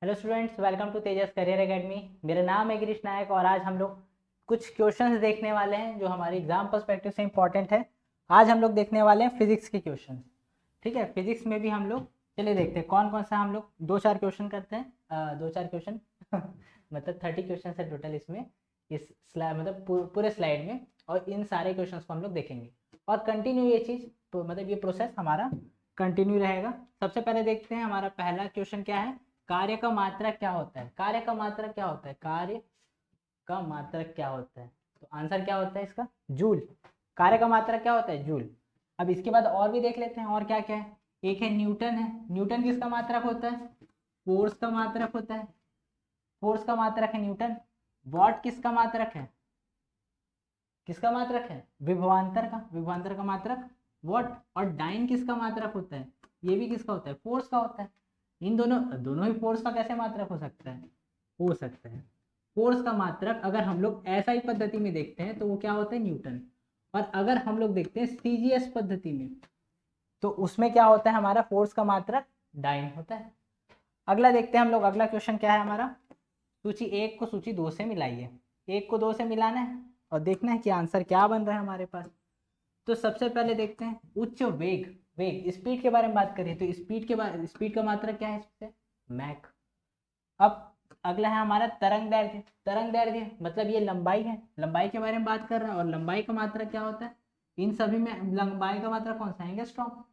Hello students, welcome to Tejas career academy. मेरा नाम है गिरीश नायक और आज हम लोग कुछ क्वेश्चंस देखने वाले हैं जो हमारी एग्जाम पर्सपेक्टिव से इंपॉर्टेंट है। आज हम लोग देखने वाले हैं फिजिक्स के क्वेश्चंस। ठीक है, फिजिक्स में भी हम लोग चलिए देखते हैं कौन कौन सा हम लोग दो चार क्वेश्चन करते हैं। दो चार क्वेश्चन मतलब 30 क्वेश्चन है टोटल इसमें, इस स्लाइड मतलब पूरे स्लाइड में। और इन सारे क्वेश्चन को हम लोग देखेंगे और कंटिन्यू ये चीज़ मतलब ये प्रोसेस हमारा कंटिन्यू रहेगा। सबसे पहले देखते हैं हमारा पहला क्वेश्चन क्या है। कार्य का मात्रक क्या होता है? कार्य का मात्रक क्या होता है? कार्य का मात्रक क्या होता है? तो आंसर क्या होता है इसका? जूल। कार्य का मात्रक क्या होता है? जूल। अब इसके बाद और भी देख लेते हैं और क्या क्या है। एक है न्यूटन है। न्यूटन किसका मात्रक होता है? फोर्स का मात्रक होता है। फोर्स का मात्रक है न्यूटन। वॉट किसका मात्रक है? किसका मात्रक है? विभवांतर का। विभवांतर का मात्रक वॉट। और डाइन किसका मात्रक होता है? ये भी किसका होता है? फोर्स का होता है। इन दोनों दोनों ही फोर्स का कैसे मात्रक हो सकता है? हो सकता है। फोर्स का मात्रक अगर हम लोग एसआई पद्धति में देखते हैं तो वो क्या होता है? न्यूटन। और अगर हम लोग देखते हैं सीजीएस पद्धति में तो उसमें क्या होता है? हमारा फोर्स का मात्रक डाइन होता है। अगला देखते हैं हम लोग। अगला क्वेश्चन क्या है हमारा? सूची एक को सूची दो से मिलाइए। एक को दो से मिलाना है और देखना है कि आंसर क्या बन रहा है हमारे पास। तो सबसे पहले देखते हैं उच्च वेग। वेग स्पीड के बारे में बात करें तो स्पीड का मात्रक क्या है इससे? मैक। अब अगला है हमारा तरंग दैर्घ्य। तरंग दैर्घ्य मतलब ये लंबाई है, लंबाई के बारे में बात कर रहा है। और लंबाई का मात्रक क्या होता है? इन सभी में लंबाई का मात्रक कौन सा है? एंगस्ट्रॉम।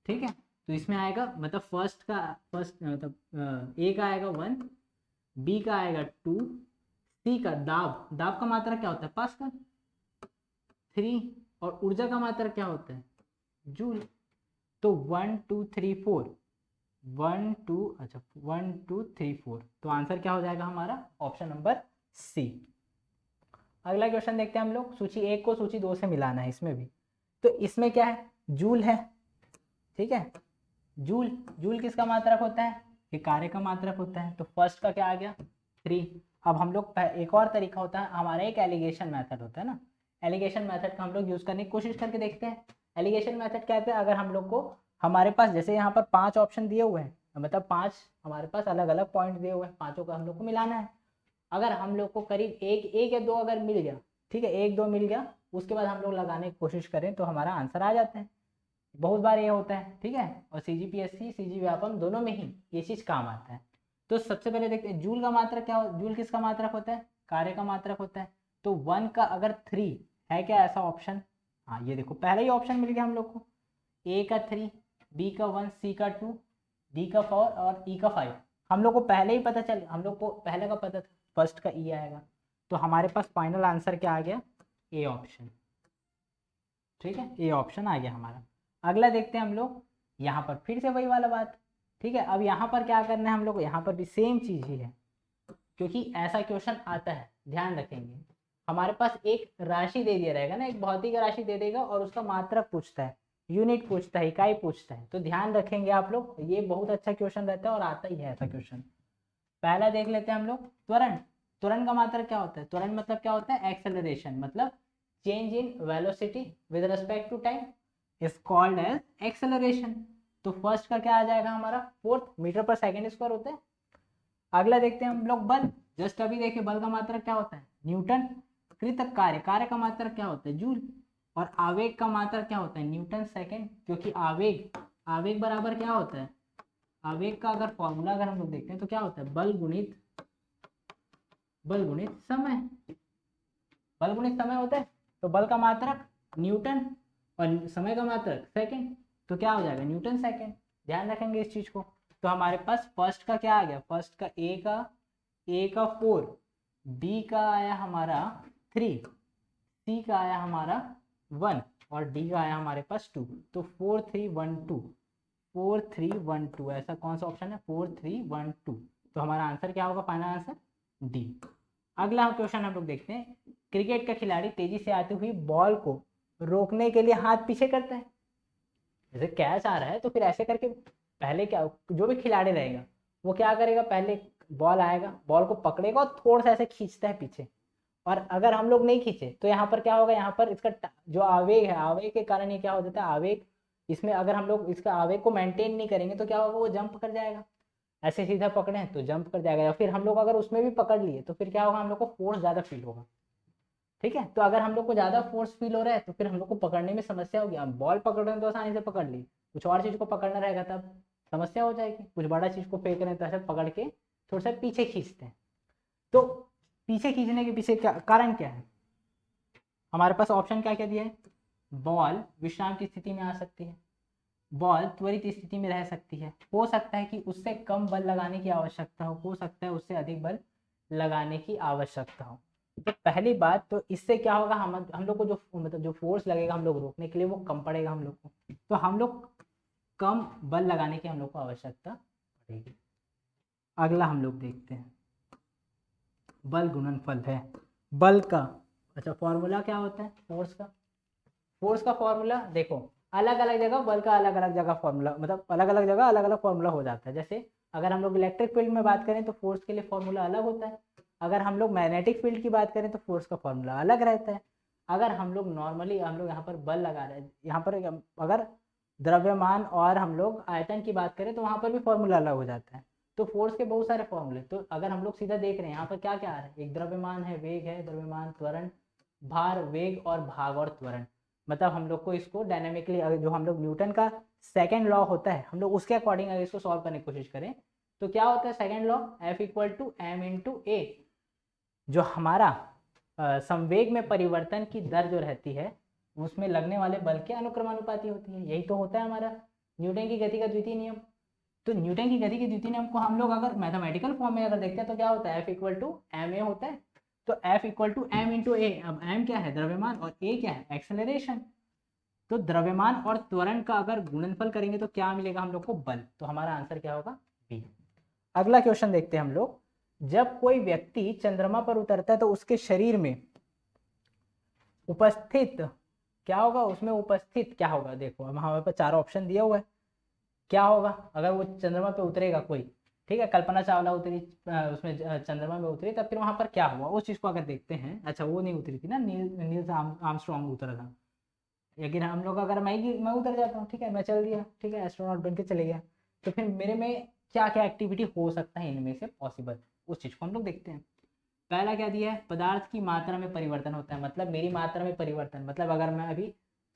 ठीक है, तो इसमें आएगा मतलब फर्स्ट मतलब ए का आएगा 1, बी का आएगा 2, सी का दाब। दाब का मात्रक क्या होता है? पास्कल। 3। और ऊर्जा का मात्रक क्या होता है? जूल। तो 1 2 3 4, 1 2 अच्छा 1 2 3 4, तो आंसर क्या हो जाएगा हमारा? Option number C. अगला क्वेश्चन देखते हैं हम लोग। सूची एक को सूची दो से मिलाना है इसमें भी। तो इसमें क्या है? जूल है। ठीक है, जूल। जूल किसका मात्रक होता है? ये कार्य का मात्रक होता है। तो फर्स्ट का क्या आ गया? 3। अब हम लोग एक और तरीका होता है हमारा, एक एलिगेशन मेथड होता है ना। एलिगेशन मेथड का हम लोग यूज करने की कोशिश करके देखते हैं। एलिगेशन मेथड क्या है? अगर हम लोग को हमारे पास जैसे यहाँ पर 5 ऑप्शन दिए हुए हैं, मतलब 5 हमारे पास अलग अलग पॉइंट दिए हुए हैं, पांचों को हम लोग को मिलाना है। अगर हम लोग को करीब एक एक या दो अगर मिल गया, ठीक है, एक दो मिल गया, उसके बाद हम लोग लगाने की कोशिश करें तो हमारा आंसर आ जाता है। बहुत बार ये होता है। ठीक है, और सीजीपीएससी सीजी व्यापम दोनों में ही ये चीज काम आता है। तो सबसे पहले देखते हैं जूल का मात्रक क्या हो। जूल किसका मात्रक होता है? कार्य का मात्रक होता है। तो 1 का अगर 3 है क्या ऐसा ऑप्शन? हाँ, ये देखो पहला ही ऑप्शन मिल गया हम लोग को। ए का 3, बी का 1, सी का 2, डी का 4 और ई का 5। हम लोग को पहले ही पता चल, हम लोग को पहले का पता था फर्स्ट का ई आएगा। तो हमारे पास फाइनल आंसर क्या आ गया? A option. ठीक है, ए ऑप्शन आ गया हमारा। अगला देखते हैं हम लोग। यहाँ पर फिर से वही वाला बात। ठीक है, अब यहाँ पर क्या करना है हम लोग को? यहाँ पर भी सेम चीज़ ही है, क्योंकि ऐसा क्वेश्चन आता है, ध्यान रखेंगे। हमारे पास एक राशि दे दिया रहेगा ना, एक भौतिक राशि दे देगा और उसका मात्रक पूछता है, यूनिट पूछता है, इकाई पूछता है। तो ध्यान रखेंगे आप लोग, ये बहुत अच्छा क्वेश्चन रहता है और आता ही है ऐसा क्वेश्चन। पहला देख लेते हैं हम लोग, त्वरण। त्वरण का मात्रक क्या होता है? त्वरण मतलब क्या होता है? एक्सेलरेशन, मतलब change in velocity with respect to time is called as acceleration. तो फर्स्ट का क्या आ जाएगा हमारा? 4 मीटर पर सेकेंड स्क्वायर होता है। अगला देखते हैं हम लोग बल। जस्ट अभी देखिए बल का मात्रक क्या होता है? न्यूटन। कृत कार्य, कार्य का मात्रक क्या होता है? जूल। और आवेग का मात्रक क्या होता है? Newton second. क्योंकि आवेग, आवेग बराबर क्या होता है? आवेग का अगर फॉर्मूला अगर हम लोग देखते हैं तो क्या होता है? बल गुणित समय। बल गुणित समय होता है। तो बल का मात्रक न्यूटन और समय का मात्रक सेकेंड, तो क्या हो जाएगा? Newton second. ध्यान रखेंगे इस चीज को। तो हमारे पास फर्स्ट का क्या आ गया? फर्स्ट का ए का 4, बी का आया हमारा 3, सी का आया हमारा 1 और डी का आया हमारे पास 2। तो 4 3 1 2, 4 3 1 2, ऐसा कौन सा ऑप्शन है? 4 3 1 2। तो हमारा आंसर क्या होगा? Final answer D. अगला क्वेश्चन हम लोग देखते हैं। क्रिकेट का खिलाड़ी तेजी से आती हुई बॉल को रोकने के लिए हाथ पीछे करता है। जैसे कैच आ रहा है तो फिर ऐसे करके पहले क्या, जो भी खिलाड़ी रहेगा वो क्या करेगा? पहले बॉल आएगा, बॉल को पकड़ेगा और थोड़ा सा ऐसे खींचता है पीछे। और अगर हम लोग नहीं खींचे तो यहाँ पर क्या होगा? यहाँ पर इसका जो आवेग है, आवेग के कारण ये क्या हो जाता है? आवेग इसमें अगर हम लोग इसका आवेग को मेंटेन नहीं करेंगे तो क्या होगा? वो जंप कर जाएगा। ऐसे सीधा पकड़े तो जंप कर जाएगा, या फिर हम लोग अगर उसमें भी पकड़ लिए तो फिर क्या होगा, हम लोग को फोर्स ज़्यादा फील होगा। ठीक है, तो अगर हम लोग को ज़्यादा फोर्स फील हो रहा है तो फिर हम लोग को पकड़ने में समस्या होगी। हम बॉल पकड़ रहे हैं तो आसानी से पकड़ ली, कुछ और चीज़ को पकड़ना रहेगा तब समस्या हो जाएगी। कुछ बड़ा चीज़ को फेंक रहे हैं तो ऐसे पकड़ के थोड़ा सा पीछे खींचते हैं। तो पीछे खींचने के पीछे क्या कारण क्या है, हमारे पास ऑप्शन क्या क्या दिया है, बॉल विश्राम की स्थिति में आ सकती है, बॉल त्वरित स्थिति में रह सकती है, हो सकता है कि उससे कम बल लगाने की आवश्यकता हो सकता है उससे अधिक बल लगाने की आवश्यकता हो। तो पहली बात तो इससे क्या होगा, हम लोग को जो मतलब जो फोर्स लगेगा हम लोग रोकने के लिए वो कम पड़ेगा हम लोग को, तो हम लोग कम बल लगाने की हम लोग को आवश्यकता पड़ेगी। अगला हम लोग देखते हैं बल गुणनफल है बल का। अच्छा, फॉर्मूला क्या होता है फोर्स का फॉर्मूला देखो, अलग अलग जगह बल का अलग अलग जगह फॉर्मूला, मतलब अलग अलग जगह अलग अलग फॉर्मूला हो जाता है। जैसे अगर हम लोग इलेक्ट्रिक फील्ड में बात करें तो फोर्स के लिए फॉर्मूला अलग होता है, अगर हम लोग मैग्नेटिक फील्ड की बात करें तो फोर्स का फॉर्मूला अलग रहता है। अगर हम लोग नॉर्मली हम लोग यहाँ पर बल लगा रहे हैं, यहाँ पर अगर द्रव्यमान और हम लोग आयतन की बात करें तो वहाँ पर भी फॉर्मूला अलग हो जाता है। तो फोर्स के बहुत सारे फॉर्मूले, तो अगर हम लोग सीधा देख रहे हैं यहाँ पर क्या क्या आ रहा है, एक द्रव्यमान है, वेग है, द्रव्यमान, त्वरण, भार, वेग और भाग और त्वरण। मतलब हम लोग को इसको डायनेमिकली, जो हम लोग न्यूटन का सेकेंड लॉ होता है हम लोग उसके अकॉर्डिंग अगर इसको सॉल्व करने की कोशिश करें तो क्या होता है, second law F equal to M into A, जो हमारा संवेग में परिवर्तन की दर जो रहती है उसमें लगने वाले बल के अनुक्रमानुपाती होती है। यही तो होता है हमारा न्यूटन की गति का द्वितीय नियम। तो न्यूटन की गति के द्वितीय नियम को हम लोग अगर मैथमेटिकल फॉर्म में अगर देखते हैं तो क्या होता है, F equal to M A होता है। तो F equal to M into A, अब एम क्या है, द्रव्यमान, और ए क्या है, एक्सेलरेशन। तो द्रव्यमान और त्वरण का अगर गुणनफल करेंगे तो क्या मिलेगा हम लोग को, बल। तो हमारा आंसर क्या होगा, बी। अगला क्वेश्चन देखते हैं हम लोग, जब कोई व्यक्ति चंद्रमा पर उतरता है तो उसके शरीर में उपस्थित क्या होगा, उसमें उपस्थित क्या होगा। देखो अब हमारे पास चार ऑप्शन दिया हुआ है, क्या होगा अगर वो चंद्रमा पे उतरेगा कोई, ठीक है, कल्पना चावला उतरी उसमें चंद्रमा में उतरी, तब फिर वहां पर क्या हुआ उस चीज को अगर देखते हैं। अच्छा, वो नहीं उतरी थी ना, नील आर्मस्ट्रॉन्ग उतरा था। लेकिन हम लोग अगर मैं उतर जाता हूँ, ठीक है, मैं चल दिया, ठीक है, एस्ट्रोनॉट बन के चले गया, तो फिर मेरे में क्या क्या एक्टिविटी हो सकता है इनमें से पॉसिबल, उस चीज़ को हम लोग देखते हैं। पहला क्या दिया है, पदार्थ की मात्रा में परिवर्तन होता है, मतलब मेरी मात्रा में परिवर्तन, मतलब अगर मैं अभी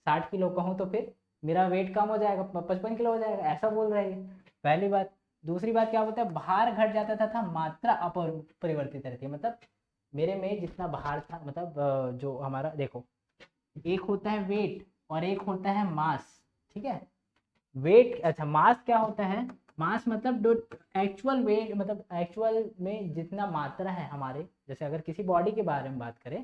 60 किलो का हूँ तो फिर मेरा वेट कम हो जाएगा, 55 किलो हो जाएगा, ऐसा बोल रहे हैं पहली बात। दूसरी बात क्या होता है, भार घट जाता था मात्रा अपरिवर्तित रहती है, मतलब मेरे में जितना भार था, मतलब जो हमारा देखो, एक होता है वेट और एक होता है मास, ठीक है। वेट, अच्छा मास क्या होता है, मास मतलब जो एक्चुअल वेट, मतलब एक्चुअल में जितना मात्रा है हमारे, जैसे अगर किसी बॉडी के बारे में बात करें,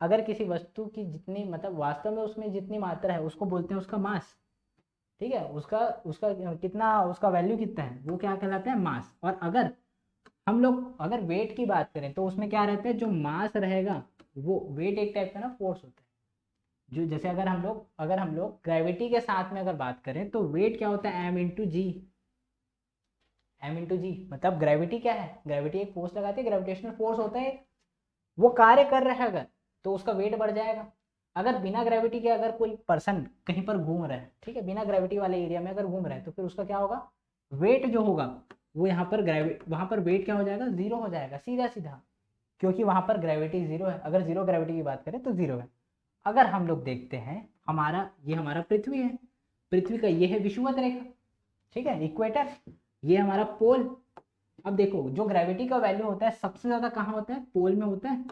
अगर किसी वस्तु की जितनी मतलब वास्तव में उसमें जितनी मात्रा है उसको बोलते हैं उसका मास, ठीक है, उसका उसका कितना, उसका वैल्यू कितना है वो क्या कहलाता है, मास। और अगर हम लोग अगर वेट की बात करें तो उसमें क्या रहता है, जो मास रहेगा वो वेट एक टाइप का ना फोर्स होता है, जो जैसे अगर हम लोग ग्रेविटी के साथ में अगर बात करें तो वेट क्या होता है, एम इंटू जी। एम इंटू जी मतलब ग्रेविटी क्या है, ग्रेविटी एक फोर्स लगाती है, ग्रेविटेशनल फोर्स होता है, वो कार्य कर रहा है अगर, तो उसका वेट बढ़ जाएगा। अगर बिना ग्रेविटी के अगर कोई पर्सन कहीं पर घूम रहा है, ठीक है, बिना ग्रेविटी वाले एरिया में अगर घूम रहा है तो फिर उसका क्या होगा, वेट जो होगा वो यहाँ पर वहाँ पर वेट क्या हो जाएगा, जीरो हो जाएगा सीधा सीधा, क्योंकि वहाँ पर ग्रेविटी जीरो है। अगर जीरो ग्रेविटी की बात करें तो जीरो है। अगर हम लोग देखते हैं ये हमारा पृथ्वी है, पृथ्वी का ये है विषुवत रेखा, ठीक है, इक्वेटर, ये हमारा पोल। अब देखो जो ग्रेविटी का वैल्यू होता है सबसे ज्यादा कहाँ होता है, पोल में होता है।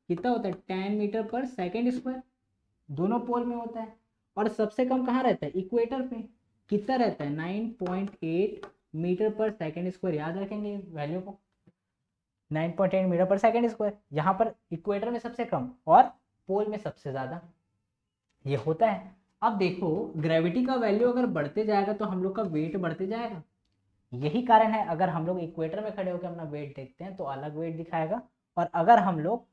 कितना होता है, 10 मीटर पर सेकेंड स्क्वायर, दोनों पोल में होता है। और सबसे कम कहाँ रहता है, इक्वेटर पे, कितना रहता है, 9.8 मीटर पर सेकेंड स्क्वायर, याद रखेंगे वैल्यू को, 9.8 मीटर पर सेकेंड स्क्वायर, यहाँ पर इक्वेटर में सबसे कम और पोल में सबसे ज़्यादा ये होता है। अब देखो ग्रेविटी का वैल्यू अगर बढ़ते जाएगा तो हम लोग का वेट बढ़ते जाएगा, यही कारण है अगर हम लोग इक्वेटर में खड़े होकर अपना वेट देखते हैं तो अलग वेट दिखाएगा, और अगर हम लोग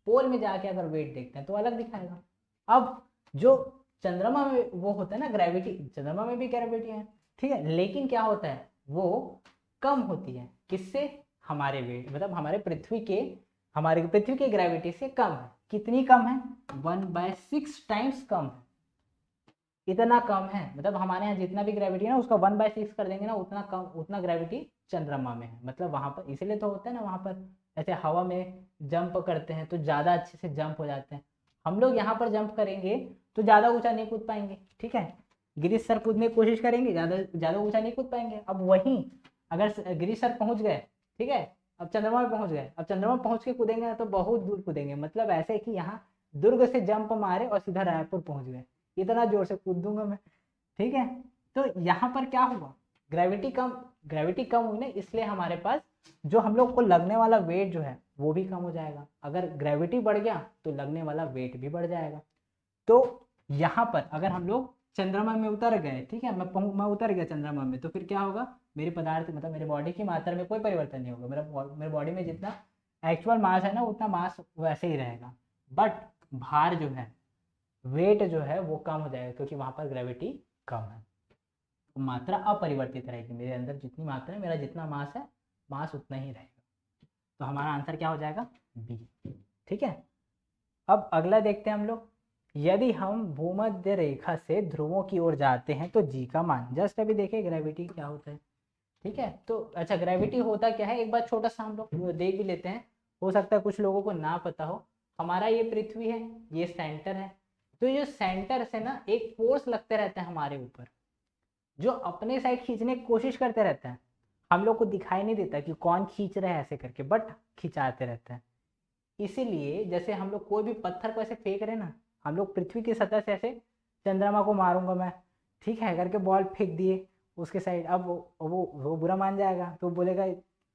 पोल में जाके अगर वेट देखते हैं तो अलग दिखाएगा। अब जो चंद्रमा में वो होता है ना ग्रेविटी, चंद्रमा में भी ग्रेविटी है, ठीक है, लेकिन क्या होता है वो कम होती है, किससे, हमारे वेट मतलब हमारे पृथ्वी के ग्रेविटी से कम है। कितनी कम है, 1/6 टाइम्स कम है। इतना कम है, मतलब हमारे यहाँ जितना भी ग्रेविटी है ना उसका 1/6 कर देंगे ना, उतना कम, उतना ग्रेविटी चंद्रमा में है। मतलब वहाँ पर इसीलिए तो होता है ना, वहाँ पर ऐसे हवा में जंप करते हैं तो ज़्यादा अच्छे से जंप हो जाते हैं। हम लोग यहाँ पर जंप करेंगे तो ज़्यादा ऊंचा नहीं कूद पाएंगे, ठीक है। गिरीश सर कूदने की कोशिश करेंगे, ज़्यादा ऊंचा नहीं कूद पाएंगे। अब वहीं अगर गिरीश सर पहुँच गए, ठीक है, अब चंद्रमा में पहुँच गए, अब चंद्रमा में पहुँच के कूदेंगे ना तो बहुत दूर कूदेंगे। मतलब ऐसे कि यहाँ दुर्ग से जंप मारे और सीधा रायपुर पहुँच गए, इतना जोर से कूद दूंगा मैं, ठीक है। तो यहाँ पर क्या हुआ, ग्रेविटी कम हुई ना, इसलिए हमारे पास जो हम लोग को लगने वाला वेट जो है वो भी कम हो जाएगा। अगर ग्रेविटी बढ़ गया तो लगने वाला वेट भी बढ़ जाएगा। तो यहाँ पर अगर हम लोग चंद्रमा में उतर गए, ठीक है, मैं उतर गया चंद्रमा में, तो फिर क्या होगा, मेरी पदार्थ मतलब मेरे बॉडी की मात्रा में कोई परिवर्तन नहीं होगा। मेरे बॉडी में जितना एक्चुअल मास है ना उतना मास वैसे ही रहेगा, बट भार जो है, वेट जो है वो कम हो जाएगा, क्योंकि वहाँ पर ग्रेविटी कम है। तो मात्रा अपरिवर्तित रहेगी, मेरे अंदर जितनी मात्रा है, मेरा जितना मास है, मास उतना ही रहेगा। तो हमारा आंसर क्या हो जाएगा, बी, ठीक है। अब अगला देखते हैं हम लोग, यदि हम भूमध्य रेखा से ध्रुवों की ओर जाते हैं तो जी का मान, जस्ट अभी देखें ग्रेविटी क्या होता है, ठीक है। तो अच्छा, ग्रेविटी होता क्या है, एक बार छोटा सा हम लोग देख भी लेते हैं, हो सकता है कुछ लोगों को ना पता हो। हमारा ये पृथ्वी है, ये सेंटर है, तो ये सेंटर से ना एक फोर्स लगते रहता है हमारे ऊपर, जो अपने साइड खींचने की कोशिश करते रहता है। हम लोग को दिखाई नहीं देता कि कौन खींच रहा है ऐसे करके, बट खिंचाते रहता है। इसीलिए जैसे हम लोग कोई भी पत्थर को ऐसे फेंक रहे ना, हम लोग पृथ्वी की सतह से ऐसे चंद्रमा को मारूंगा मैं, ठीक है, करके बॉल फेंक दिए उसके साइड। अब वो बुरा मान जाएगा, तो बोलेगा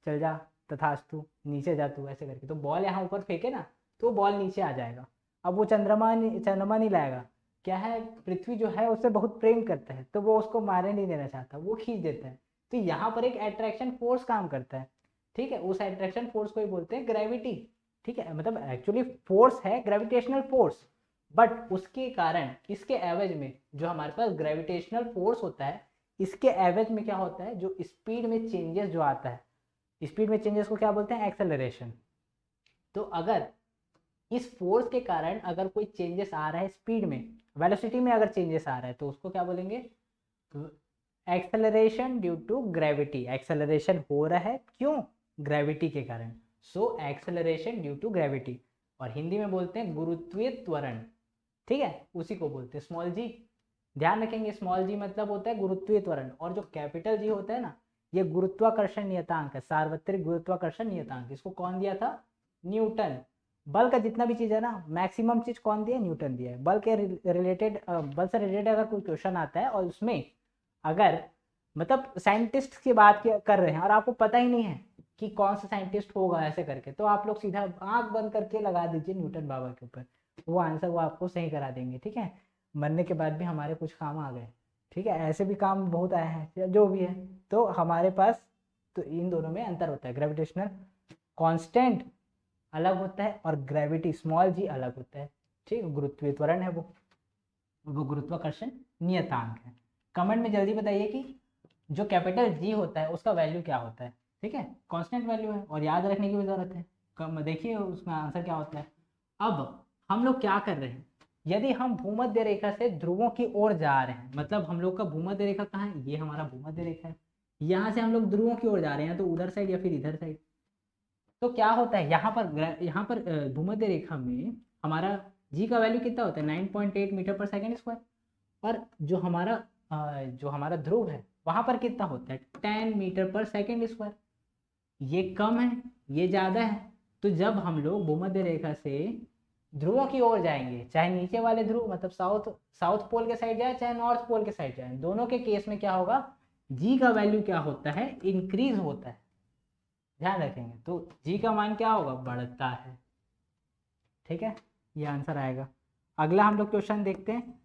चल जा तथास्तु, नीचे जा तू, ऐसे करके। तो बॉल यहाँ ऊपर फेंके ना तो बॉल नीचे आ जाएगा। अब वो चंद्रमा नहीं लाएगा, क्या है, पृथ्वी जो है उससे बहुत प्रेम करता है, तो वो उसको मारने नहीं देना चाहता, वो खींच देता है। तो यहाँ पर एक अट्रैक्शन फोर्स काम करता है, ठीक है, उस अट्रैक्शन फोर्स को ही बोलते हैं ग्रेविटी, ठीक है। मतलब एक्चुअली फोर्स है ग्रेविटेशनल फोर्स, बट उसके कारण इसके एवज में जो हमारे पास ग्रेविटेशनल फोर्स होता है, इसके एवज में क्या होता है, जो स्पीड में चेंजेस जो आता है, स्पीड में चेंजेस को क्या बोलते हैं, एक्सेलरेशन। तो अगर इस फोर्स के कारण अगर कोई चेंजेस आ रहा है स्पीड में, वेलोसिटी में अगर चेंजेस आ रहा है, तो उसको क्या बोलेंगे, acceleration due to gravity. Acceleration हो रहा है क्यों, ग्रेविटी के कारण, so acceleration due to gravity. और हिंदी में बोलते हैं गुरुत्वीय त्वरण, ठीक है, उसी को बोलते हैं स्मॉल जी। ध्यान रखेंगे, स्मॉल जी मतलब होता है गुरुत्वीय त्वरण, और जो कैपिटल जी होता है ना, ये गुरुत्वाकर्षण नियतांक है, सार्वत्रिक गुरुत्वाकर्षण नियतांक। इसको कौन दिया था, न्यूटन। बल का जितना भी चीज है ना, मैक्सिमम चीज कौन दिया है, न्यूटन दिया है। बल के रिलेटेड, बल से रिलेटेड अगर कोई क्वेश्चन आता है और उसमें अगर मतलब साइंटिस्ट की बात कर रहे हैं और आपको पता ही नहीं है कि कौन सा साइंटिस्ट होगा ऐसे करके, तो आप लोग सीधा आंख बंद करके लगा दीजिए न्यूटन बाबा के ऊपर, वो आंसर वो आपको सही करा देंगे, ठीक है। मरने के बाद भी हमारे कुछ काम आ गए, ठीक है, ऐसे भी काम बहुत आए हैं जो भी है। तो हमारे पास तो इन दोनों में अंतर होता है, ग्रेविटेशनल कांस्टेंट अलग होता है और ग्रेविटी स्मॉल जी अलग होता है, ठीक है। गुरुत्वीय त्वरण है वो गुरुत्वाकर्षण नियतांक है। कमेंट में जल्दी बताइए कि जो कैपिटल जी होता है उसका वैल्यू क्या होता है, ठीक है, कांस्टेंट वैल्यू है और याद रखने की भी जरूरत है। कम देखिए उसमें आंसर क्या होता है। अब हम लोग क्या कर रहे हैं, यदि हम भूमध्य रेखा से ध्रुवों की ओर जा रहे हैं, मतलब हम लोग का भूमध्य रेखा कहाँ है, ये हमारा भूमध्य रेखा है, यहाँ से हम लोग ध्रुवों की ओर जा रहे हैं, तो उधर साइड या फिर इधर साइड। तो क्या होता है यहाँ पर भूमध्य रेखा में हमारा जी का वैल्यू कितना होता है, 9.8 मीटर पर सेकेंड स्क्वायर। और जो हमारा ध्रुव है वहां पर कितना होता है, 10 मीटर पर सेकेंड स्क्वायर। ये कम है, ये ज़्यादा है। तो जब हम लोग भूमध्य रेखा से ध्रुवों की ओर जाएंगे, चाहे नीचे वाले ध्रुव मतलब साउथ पोल के साइड जाए, चाहे नॉर्थ पोल के साइड जाए, दोनों के केस में क्या होगा, जी का वैल्यू क्या होता है, इंक्रीज होता है। ध्यान रखेंगे, तो जी का मान क्या होगा, बढ़ता है, ठीक है, ये आंसर आएगा। अगला हम लोग क्वेश्चन देखते हैं,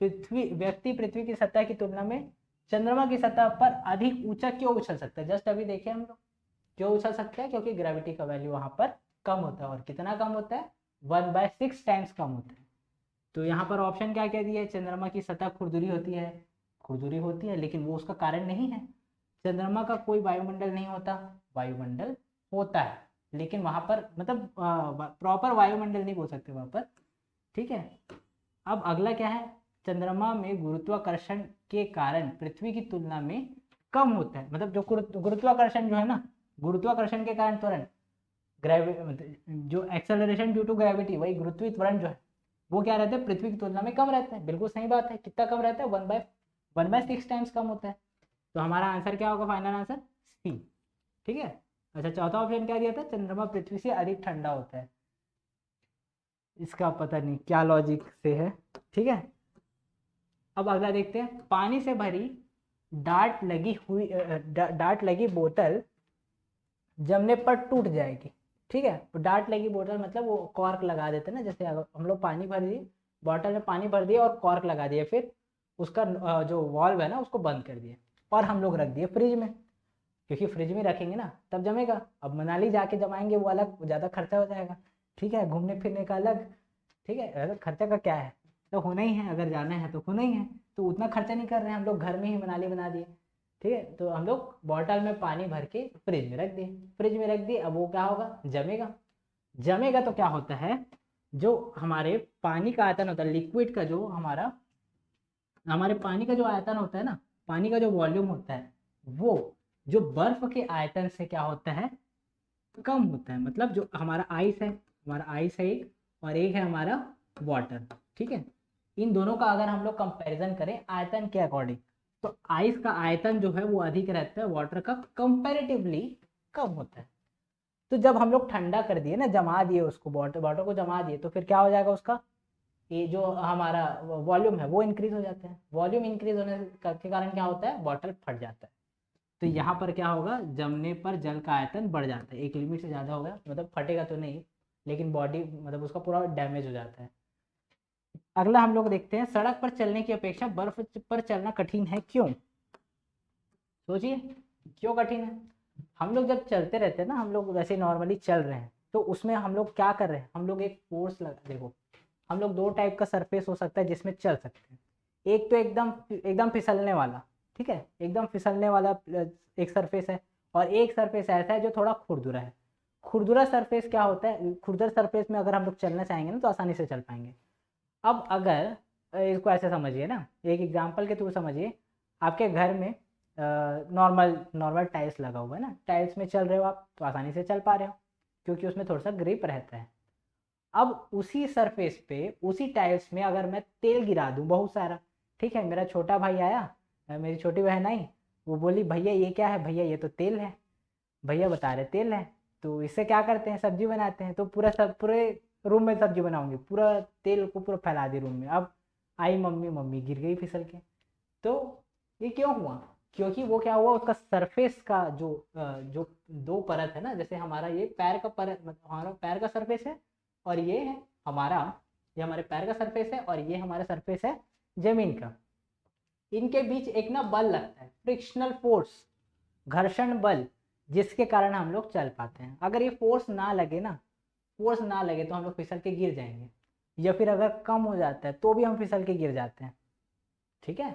पृथ्वी की सतह की तुलना में चंद्रमा की सतह पर अधिक ऊंचा क्यों उछल सकता है। जस्ट अभी देखिए हम लोग क्यों उछल सकते हैं, क्योंकि ग्रेविटी का वैल्यू वहां पर कम होता है। और कितना कम होता है, 1/6 टाइम्स कम होता है। तो यहाँ पर ऑप्शन क्या कह दिया है, चंद्रमा की सतह खुरदुरी होती है, लेकिन वो उसका कारण नहीं है। चंद्रमा का कोई वायुमंडल नहीं होता, वायुमंडल होता है, लेकिन वहां पर मतलब प्रॉपर वायुमंडल नहीं बोल सकते वहां पर, ठीक है। अब अगला क्या है, चंद्रमा में गुरुत्वाकर्षण के कारण पृथ्वी की तुलना में कम होता है। मतलब जो गुरुत्वाकर्षण जो है ना, गुरुत्वाकर्षण के कारण त्वरण, जो एक्सेलरेशन ड्यू टू ग्रेविटी, वही गुरुत्वीय त्वरण जो है वो क्या रहता है, पृथ्वी की तुलना में कम रहता है। बिल्कुल सही बात है। कितना कम रहता है? 1/6 टाइम्स कम होता है। तो हमारा आंसर क्या होगा? Final answer C. ठीक है। अच्छा, चौथा ऑप्शन क्या दिया था? चंद्रमा पृथ्वी से अधिक ठंडा होता है। इसका पता नहीं क्या लॉजिक से है। ठीक है, अब अगला देखते हैं। पानी से भरी डार्ट लगी बोतल जमने पर टूट जाएगी। ठीक है, तो डार्ट लगी बोतल मतलब वो कॉर्क लगा देते हैं ना, जैसे अगर हम लोग पानी भर दिए, बॉटल में पानी भर दिए और कॉर्क लगा दिए, फिर उसका जो वॉल्व है ना उसको बंद कर दिए और हम लोग रख दिए फ्रिज में, क्योंकि फ्रिज में रखेंगे ना तब जमेगा। अब मनाली जाके जमाएंगे वो अलग, ज़्यादा खर्चा हो जाएगा। ठीक है, घूमने फिरने का अलग। ठीक है, अगर खर्चा का क्या है, तो होना ही है, अगर जाना है तो होना ही है। तो उतना खर्चा नहीं कर रहे हैं हम लोग, घर में ही मनाली बना दिए। ठीक है, तो हम लोग बॉटल में पानी भर के फ्रिज में रख दिए, फ्रिज में रख दिए। अब वो क्या होगा? जमेगा। जमेगा तो क्या होता है, जो हमारे पानी का आयतन होता है, लिक्विड का जो हमारे पानी का जो आयतन होता है ना, पानी का जो वॉल्यूम होता है, वो जो बर्फ के आयतन से क्या होता है? कम होता है। मतलब जो हमारा आइस है एक, और एक है हमारा वाटर। ठीक है, इन दोनों का अगर हम लोग कंपैरिजन करें आयतन के अकॉर्डिंग, तो आइस का आयतन जो है वो अधिक रहता है, वाटर का कंपैरेटिवली कम होता है। तो जब हम लोग ठंडा कर दिए ना, जमा दिए उसको, वाटर को जमा दिए, तो फिर क्या हो जाएगा? उसका ये जो हमारा वॉल्यूम है वो इंक्रीज हो जाता है। वॉल्यूम इंक्रीज होने के कारण क्या होता है? बॉटल फट जाता है। तो यहाँ पर क्या होगा? जमने पर जल का आयतन बढ़ जाता है, एक लिमिट से ज़्यादा हो गया, मतलब फटेगा तो नहीं, लेकिन बॉडी मतलब उसका पूरा डैमेज हो जाता है। अगला हम लोग देखते हैं, सड़क पर चलने की अपेक्षा बर्फ पर चलना कठिन है, क्यों? सोचिए, क्यों कठिन है? हम लोग जब चलते रहते हैं ना, हम लोग वैसे नॉर्मली चल रहे हैं, तो उसमें हम लोग क्या कर रहे हैं? हम लोग एक फोर्स लगा, देखो हम लोग दो टाइप का सरफेस हो सकता है जिसमें चल सकते हैं। एक तो एकदम एकदम फिसलने वाला, ठीक है, एकदम फिसलने वाला एक सरफेस है, और एक सरफेस ऐसा है जो थोड़ा खुरदुरा है। खुरदुरा सरफेस क्या होता है? खुरदुरा सरफेस में अगर हम लोग चलना चाहेंगे ना तो आसानी से चल पाएंगे। अब अगर इसको ऐसे समझिए ना, एक एग्जांपल के थ्रू समझिए। आपके घर में नॉर्मल नॉर्मल टाइल्स लगा हुआ है ना, टाइल्स में चल रहे हो आप तो आसानी से चल पा रहे हो, क्योंकि उसमें थोड़ा सा ग्रिप रहता है। अब उसी सरफेस पे, उसी टाइल्स में अगर मैं तेल गिरा दूं बहुत सारा, ठीक है, मेरा छोटा भाई आया, मेरी छोटी बहन आई, वो बोली भैया ये क्या है? भैया ये तो तेल है। भैया बता रहे तेल है। तो इससे क्या करते हैं? सब्जी बनाते हैं। तो पूरे रूम में सब्जी बनाऊंगी, पूरा तेल को पूरा फैला दी रूम में। अब आई मम्मी, मम्मी गिर गई फिसल के। तो ये क्यों हुआ? क्योंकि वो क्या हुआ, उसका सरफेस का जो दो परत है ना, जैसे हमारा ये पैर का परत, हमारा पैर का सरफेस है, और ये है हमारा, ये हमारे पैर का सरफेस है, और ये हमारा सरफेस है जमीन का। इनके बीच एक ना बल लगता है, फ्रिक्शनल फोर्स, घर्षण बल, जिसके कारण हम लोग चल पाते हैं। अगर ये फोर्स ना लगे ना, फोर्स ना लगे तो हम लोग फिसल के गिर जाएंगे, या फिर अगर कम हो जाता है तो भी हम फिसल के गिर जाते हैं। ठीक है,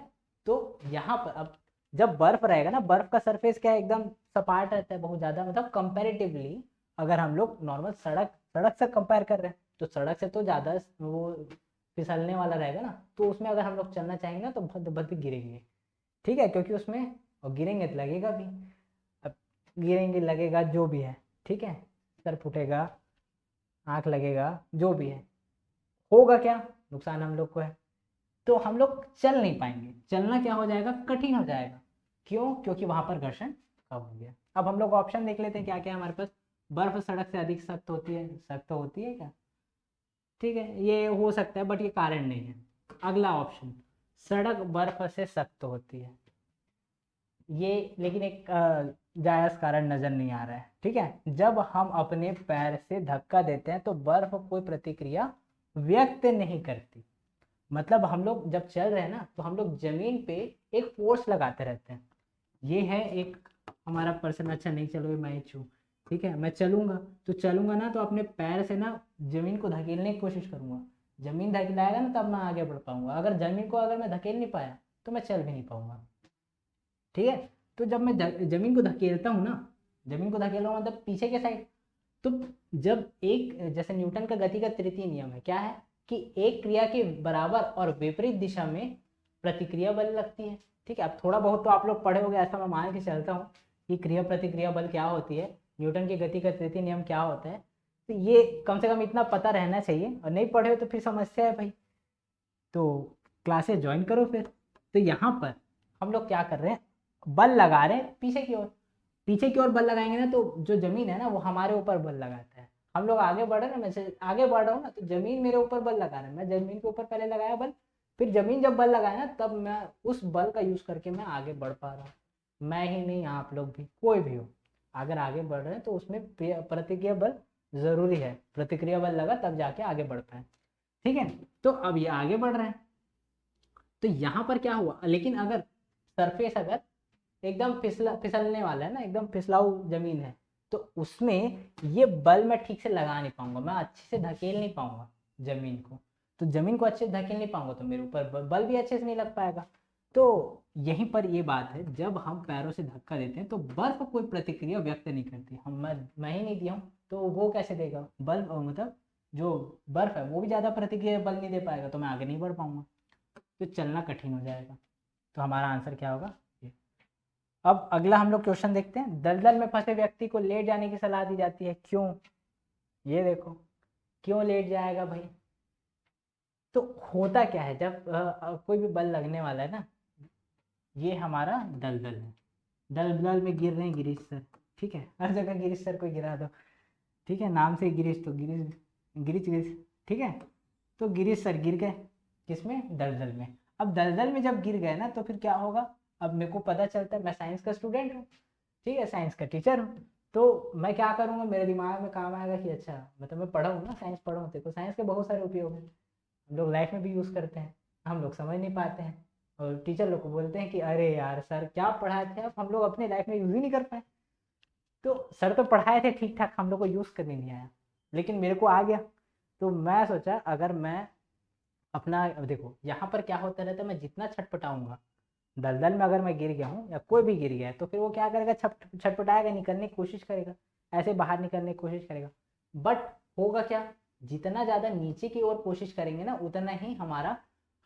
तो यहाँ पर अब जब बर्फ रहेगा ना, बर्फ का सरफेस क्या है? एकदम सपाट रहता है बहुत ज़्यादा, मतलब कंपैरेटिवली अगर हम लोग नॉर्मल सड़क से कंपेयर कर रहे हैं, तो सड़क से तो ज़्यादा वो फिसलने वाला रहेगा ना, तो उसमें अगर हम लोग चलना चाहेंगे ना तो बहुत बहुत गिरेंगे। ठीक है, क्योंकि उसमें और गिरेंगे तो लगेगा भी। अब गिरेंगे, लगेगा, जो भी है, ठीक है, सर फूटेगा, आँख लगेगा, जो भी है, होगा क्या? नुकसान हम लोग को है। तो हम लोग चल नहीं पाएंगे, चलना क्या हो जाएगा? कठिन हो जाएगा। क्यों? क्योंकि वहां पर घर्षण कम हो गया। अब हम लोग ऑप्शन देख लेते हैं क्या क्या है हमारे पास। बर्फ सड़क से अधिक सख्त होती है, सख्त होती है क्या? ठीक है, ये हो सकता है, बट ये कारण नहीं है। अगला ऑप्शन, सड़क बर्फ से सख्त होती है, ये लेकिन एक जायज़ कारण नज़र नहीं आ रहा है। ठीक है, जब हम अपने पैर से धक्का देते हैं तो बर्फ कोई प्रतिक्रिया व्यक्त नहीं करती। मतलब हम लोग जब चल रहे हैं ना, तो हम लोग जमीन पे एक फोर्स लगाते रहते हैं। ये है एक हमारा पर्सन, अच्छा नहीं चलो मैं ही छू, ठीक है, मैं चलूंगा, तो चलूंगा ना तो अपने पैर से ना जमीन को धकेलने की कोशिश करूंगा। जमीन धकेलाएगा ना तब मैं आगे बढ़ पाऊंगा। अगर जमीन को अगर मैं धकेल नहीं पाया तो मैं चल भी नहीं पाऊंगा। ठीक है, तो जब मैं जमीन को धकेलता हूँ ना, जमीन को धकेल रहा हूँ मतलब पीछे के साइड, तो जब एक, जैसे न्यूटन का गति का तृतीय नियम है, क्या है कि एक क्रिया के बराबर और विपरीत दिशा में प्रतिक्रिया बल लगती है। ठीक है, अब थोड़ा बहुत तो आप लोग पढ़े होंगे, ऐसा मैं मान के चलता हूँ कि क्रिया प्रतिक्रिया बल क्या होती है, न्यूटन की गति का तृतीय नियम क्या होता है, तो ये कम से कम इतना पता रहना चाहिए। और नहीं पढ़े हो तो फिर समस्या है भाई, तो क्लासेस ज्वाइन करो फिर। तो यहाँ पर हम लोग क्या कर रहे हैं, बल लगा रहे हैं पीछे की ओर। पीछे की ओर बल लगाएंगे ना तो जो जमीन है ना वो हमारे ऊपर बल लगाता है। हम लोग आगे बढ़ रहे हैं ना, मैं आगे बढ़ रहा हूँ ना, तो जमीन मेरे ऊपर बल लगा रहा है, मैं जमीन के ऊपर पहले लगाया बल, फिर जमीन जब बल लगाया ना तब मैं उस बल का यूज करके मैं आगे बढ़ पा रहा हूँ। मैं ही नहीं, आप लोग भी, कोई भी हो, अगर आगे बढ़ रहे हैं तो उसमें प्रतिक्रिया बल जरूरी है, प्रतिक्रिया बल लगा तब जाके आगे बढ़ पाए। ठीक है, तो अब ये आगे बढ़ रहे हैं, तो यहाँ पर क्या हुआ, लेकिन अगर सरफेस अगर एकदम फिसलने वाला है ना, एकदम फिसलाऊ जमीन है, तो उसमें ये बल मैं ठीक से लगा नहीं पाऊंगा, मैं अच्छे से धकेल नहीं पाऊंगा जमीन को। तो जमीन को अच्छे से धकेल नहीं पाऊंगा तो मेरे ऊपर बल भी अच्छे से नहीं लग पाएगा। तो यहीं पर ये बात है, जब हम पैरों से धक्का देते हैं तो बर्फ कोई प्रतिक्रिया व्यक्त नहीं करती। मैं ही नहीं दिया हूँ तो वो कैसे देगा बल, मतलब जो बर्फ है वो भी ज़्यादा प्रतिक्रिया बल नहीं दे पाएगा, तो मैं आगे नहीं बढ़ पाऊंगा, तो चलना कठिन हो जाएगा। तो हमारा आंसर क्या होगा ये। अब अगला हम लोग क्वेश्चन देखते हैं। दलदल में फंसे व्यक्ति को लेट जाने की सलाह दी जाती है, क्यों? ये देखो, क्यों लेट जाएगा भाई? तो होता क्या है, जब कोई भी बल लगने वाला है ना, ये हमारा दलदल है, दलदल में गिर रहे हैं गिरीश सर, ठीक है, हर जगह गिरीश सर को गिरा दो, ठीक है, नाम से गिरीश, तो गिरीश गिरीश गिरीश, ठीक है, तो गिरीश सर गिर गए किसमें, दलदल में। अब दलदल में जब गिर गए ना तो फिर क्या होगा, अब मेरे को पता चलता है, मैं साइंस का स्टूडेंट हूँ, ठीक है, साइंस का टीचर हूँ, तो मैं क्या करूँगा, मेरे दिमाग में काम आएगा कि अच्छा, मतलब मैं पढ़ा हूँ ना, साइंस पढ़ा हूँ, देखो साइंस के बहुत सारे उपयोग हैं, हम लोग लाइफ में भी यूज़ करते हैं, हम लोग समझ नहीं पाते हैं, और टीचर लोग को बोलते हैं कि अरे यार सर क्या पढ़ाए थे आप, हम लोग अपने लाइफ में यूज़ ही नहीं कर पाए। तो सर तो पढ़ाए थे ठीक ठाक, हम लोग को यूज़ करने नहीं आया, लेकिन मेरे को आ गया। तो मैं सोचा अगर मैं अपना, अब देखो यहाँ पर क्या होता रहता है, मैं जितना छटपटाऊंगा, दलदल में अगर मैं गिर गया हूँ या कोई भी गिर गया है तो फिर वो क्या करेगा, छटपटाएगा, निकलने की कोशिश करेगा, ऐसे बाहर निकलने की कोशिश करेगा। बट होगा क्या, जितना ज़्यादा नीचे की ओर कोशिश करेंगे ना उतना ही हमारा,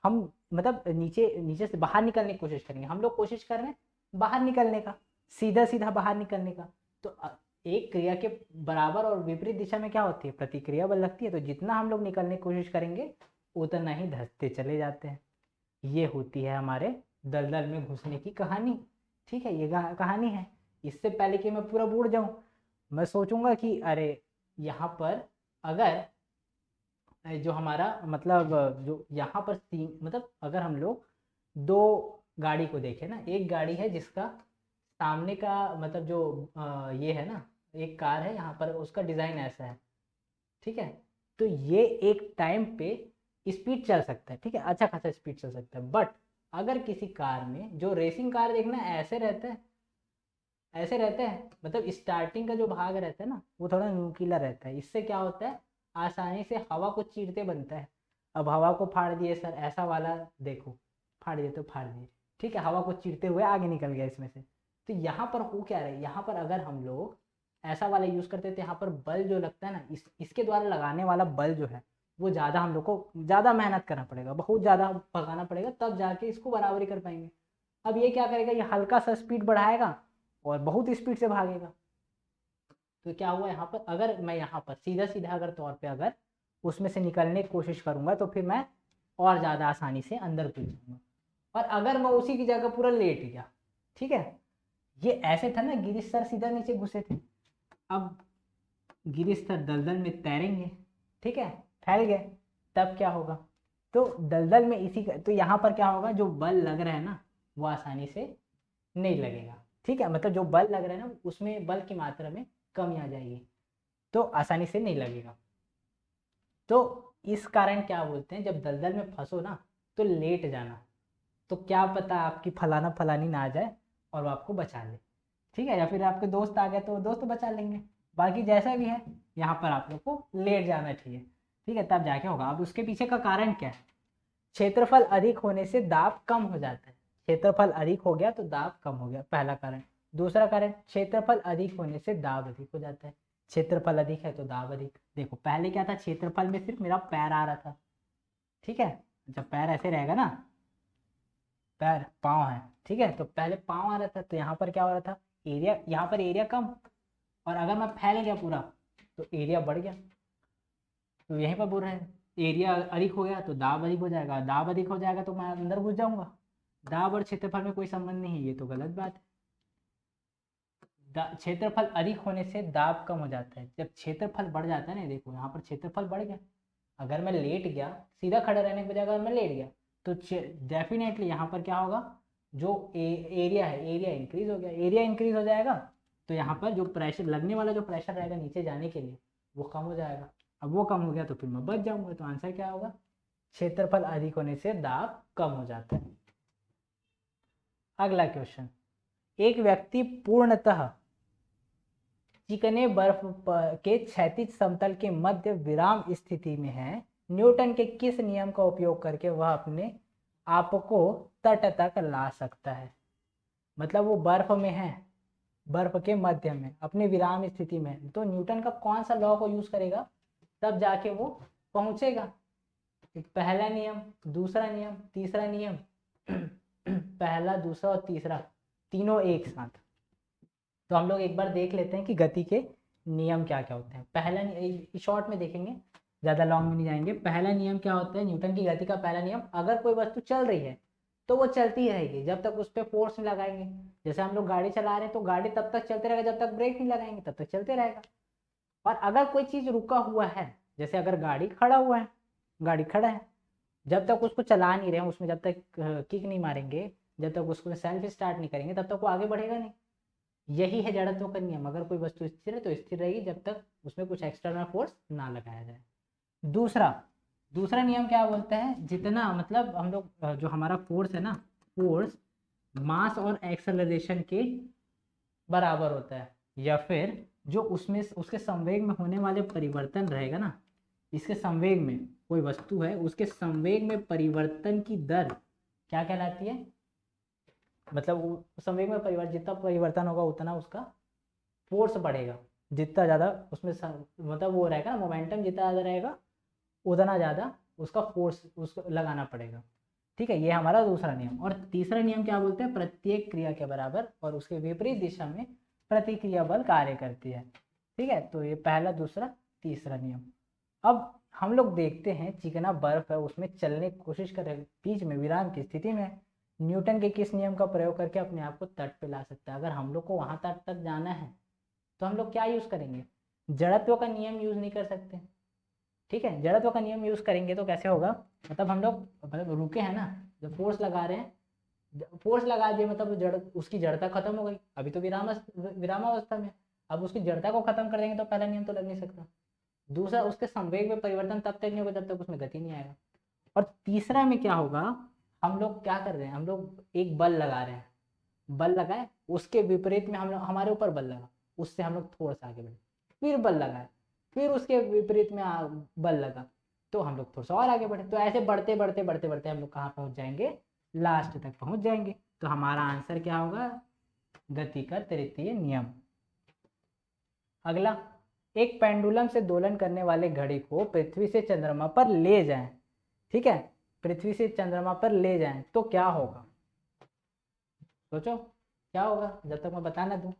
हम मतलब नीचे नीचे से बाहर निकलने की कोशिश करेंगे, हम लोग कोशिश कर रहे हैं बाहर निकलने का, सीधा सीधा बाहर निकलने का। तो एक क्रिया के बराबर और विपरीत दिशा में क्या होती है, प्रतिक्रिया बल लगती है, तो जितना हम लोग निकलने की कोशिश करेंगे उतना ही धंसते चले जाते हैं। ये होती है हमारे दलदल में घुसने की कहानी। ठीक है, ये कहानी है। इससे पहले कि मैं पूरा बूढ़ जाऊं, मैं सोचूंगा कि अरे यहाँ पर अगर जो हमारा मतलब जो यहाँ पर तीन, मतलब अगर हम लोग दो गाड़ी को देखें ना, एक गाड़ी है जिसका सामने का मतलब जो ये है ना, एक कार है यहाँ पर, उसका डिज़ाइन ऐसा है, ठीक है, तो ये एक टाइम पे स्पीड चल सकता है, ठीक है, अच्छा खासा स्पीड चल सकता है। बट अगर किसी कार में, जो रेसिंग कार देखना ऐसे रहता है, ऐसे रहता है, मतलब स्टार्टिंग का जो भाग रहता है ना वो थोड़ा नुकीला रहता है, इससे क्या होता है, आसानी से हवा को चीरते बनता है। अब हवा को फाड़ दिए सर, ऐसा वाला देखो, फाड़ दिए तो फाड़ दिए, ठीक है, हवा को चीरते हुए आगे निकल गया इसमें से। तो यहाँ पर हो क्या रहा है, यहाँ पर अगर हम लोग ऐसा वाला यूज़ करते थे, यहाँ पर बल जो लगता है ना, इसके द्वारा लगाने वाला बल जो है वो ज़्यादा, हम लोग को ज़्यादा मेहनत करना पड़ेगा, बहुत ज़्यादा भगाना पड़ेगा, तब जाके इसको बराबरी कर पाएंगे। अब ये क्या करेगा, ये हल्का सा स्पीड बढ़ाएगा और बहुत स्पीड से भागेगा। तो क्या हुआ यहाँ पर, अगर मैं यहाँ पर सीधा सीधा अगर तौर पे अगर उसमें से निकलने की कोशिश करूँगा तो फिर मैं और ज़्यादा आसानी से अंदर घुस जाऊँगा। और अगर मैं उसी की जगह पूरा लेट गया, ठीक है, ये ऐसे था ना, गिरीश सर सीधा नीचे घुसे थे, अब गिरीश सर दलदल में तैरेंगे, ठीक है, फैल गए, तब क्या होगा, तो दलदल में इसी का, तो यहाँ पर क्या होगा, जो बल लग रहा है ना वो आसानी से नहीं लगेगा, ठीक है, मतलब जो बल लग रहा है ना उसमें बल की मात्रा में कमी आ जाएगी, तो आसानी से नहीं लगेगा। तो इस कारण क्या बोलते हैं, जब दलदल में फंसो ना तो लेट जाना, तो क्या पता आपकी फलाना फलानी ना आ जाए और वो आपको बचा ले, ठीक है, या फिर आपके दोस्त आ गए तो दोस्त बचा लेंगे, बाकी जैसा भी है यहाँ पर आप लोग को लेट जाना चाहिए, ठीक है, तब जाके होगा। अब उसके पीछे का कारण क्या है, क्षेत्रफल अधिक होने से दाब कम हो जाता है, क्षेत्रफल अधिक हो गया तो दाब कम हो गया, पहला कारण। दूसरा कारण, क्षेत्रफल अधिक होने से दाब अधिक हो जाता है, क्षेत्रफल अधिक है तो दाब अधिक। देखो पहले क्या था, क्षेत्रफल में सिर्फ मेरा पैर आ रहा था, ठीक है, जब पैर ऐसे रहेगा ना, पैर पाँव है, ठीक है, तो पहले पाँव आ रहा था, तो यहाँ पर क्या हो रहा था, एरिया, यहाँ पर एरिया कम, और अगर मैं फैल गया पूरा तो एरिया बढ़ गया। तो यहीं पर बोल रहे हैं एरिया अधिक हो गया तो दाब अधिक हो जाएगा, दाब अधिक हो जाएगा तो मैं अंदर घुस जाऊंगा। दाब और क्षेत्रफल में कोई संबंध नहीं है, ये तो गलत बात है। क्षेत्रफल अधिक होने से दाब कम हो जाता है। जब क्षेत्रफल बढ़ जाता है ना, देखो यहाँ पर क्षेत्रफल बढ़ गया, अगर मैं लेट गया, सीधा खड़ा रहने के बजाय अगर मैं लेट गया तो डेफिनेटली यहाँ पर क्या होगा, जो एरिया है, एरिया इंक्रीज हो गया, एरिया इंक्रीज हो जाएगा तो यहाँ पर जो प्रेशर लगने वाला, जो प्रेशर रहेगा नीचे जाने के लिए, वो कम हो जाएगा। अब वो कम हो गया तो फिर मैं बच जाऊंगा। तो आंसर क्या होगा, क्षेत्रफल अधिक होने से दाब कम हो जाता है। अगला क्वेश्चन, एक व्यक्ति पूर्णतः चिकने बर्फ के क्षैतिज समतल के मध्य विराम स्थिति में है, न्यूटन के किस नियम का उपयोग करके वह अपने आप को तट तक ला सकता है। मतलब वो बर्फ में है, बर्फ के मध्य में, अपने विराम स्थिति में, तो न्यूटन का कौन सा लॉ को यूज करेगा तब जाके वो पहुंचेगा। पहला नियम, दूसरा नियम, तीसरा नियम पहला, दूसरा और तीसरा तीनों एक साथ। तो हम लोग एक बार देख लेते हैं कि गति के नियम क्या क्या होते हैं। पहला, शॉर्ट में देखेंगे, ज़्यादा लॉन्ग में नहीं जाएंगे। पहला नियम क्या होता है, न्यूटन की गति का पहला नियम, अगर कोई वस्तु चल रही है तो वो चलती रहेगी जब तक उस पर फोर्स नहीं लगाएंगे। जैसे हम लोग गाड़ी चला रहे हैं तो गाड़ी तब तक चलते रहेगा जब तक ब्रेक नहीं लगाएंगे, तब तक चलते रहेगा। और अगर कोई चीज़ रुका हुआ है, जैसे अगर गाड़ी खड़ा हुआ है, गाड़ी खड़ा है, जब तक उसको चला नहीं रहे हैं, उसमें जब तक किक नहीं मारेंगे, जब तक उसको सेल्फ स्टार्ट नहीं करेंगे, तब तक वो आगे बढ़ेगा नहीं। यही है जड़त्व का नियम, अगर कोई वस्तु स्थिर है तो स्थिर रहेगी जब तक उसमें कुछ एक्सटर्नल फोर्स ना लगाया जाए। दूसरा, दूसरा नियम क्या बोलता है, जितना मतलब हम लोग जो हमारा फोर्स है ना, फोर्स मास और एक्सेलरेशन के बराबर होता है, या फिर जो उसमें उसके संवेग में होने वाले परिवर्तन रहेगा ना, इसके संवेग में, कोई वस्तु है उसके संवेग में परिवर्तन की दर क्या कहलाती है, मतलब वो संवेग में परिवर्तन, जितना परिवर्तन होगा उतना उसका फोर्स बढ़ेगा, जितना ज़्यादा उसमें मतलब वो रहेगा ना, मोमेंटम जितना ज़्यादा रहेगा उतना ज़्यादा उसका फोर्स उसको लगाना पड़ेगा। ठीक है, ये हमारा दूसरा नियम। और तीसरा नियम क्या बोलते हैं, प्रत्येक क्रिया के बराबर और उसके विपरीत दिशा में प्रतिक्रिया बल कार्य करती है। ठीक है, तो ये पहला, दूसरा, तीसरा नियम। अब हम लोग देखते हैं, चिकना बर्फ है, उसमें चलने की कोशिश कर रहे, बीच में विराम की स्थिति में, न्यूटन के किस नियम का प्रयोग करके अपने आप को तट पे ला सकता है। अगर हम लोग को वहां तक जाना है तो हम लोग क्या यूज करेंगे, जड़त्व का नियम यूज नहीं कर सकते। ठीक है, जड़त्व का नियम यूज करेंगे तो कैसे होगा, मतलब हम लोग मतलब रुके हैं ना, जब फोर्स लगा रहे हैं, फोर्स लगा दिए मतलब जड़, उसकी जड़ता खत्म हो गई, अभी तो विरामावस्था में, अब उसकी जड़ता को खत्म कर देंगे तो पहला नियम तो लग नहीं सकता। दूसरा, उसके संवेग में परिवर्तन तब तक नहीं होगा जब तक उसमें गति नहीं आएगा। और तीसरा में क्या होगा, हम लोग क्या कर रहे हैं, हम लोग एक बल लगा रहे हैं, बल लगाए, उसके विपरीत में हम लोग, हमारे ऊपर बल लगा, उससे हम लोग थोड़ा सा आगे बढ़े, फिर बल लगाए, फिर उसके विपरीत में बल लगा, तो हम लोग थोड़ा सा और आगे बढ़े। तो ऐसे बढ़ते बढ़ते बढ़ते बढ़ते हम लोग कहाँ पहुँच जाएंगे, लास्ट तक पहुँच जाएंगे। तो हमारा आंसर क्या होगा, गति का तृतीय नियम। अगला, एक पेंडुलम से दोलन करने वाले घड़ी को पृथ्वी से चंद्रमा पर ले जाएं, ठीक है, पृथ्वी से चंद्रमा पर ले जाएं तो क्या होगा, सोचो क्या होगा जब तक मैं बता ना दूं।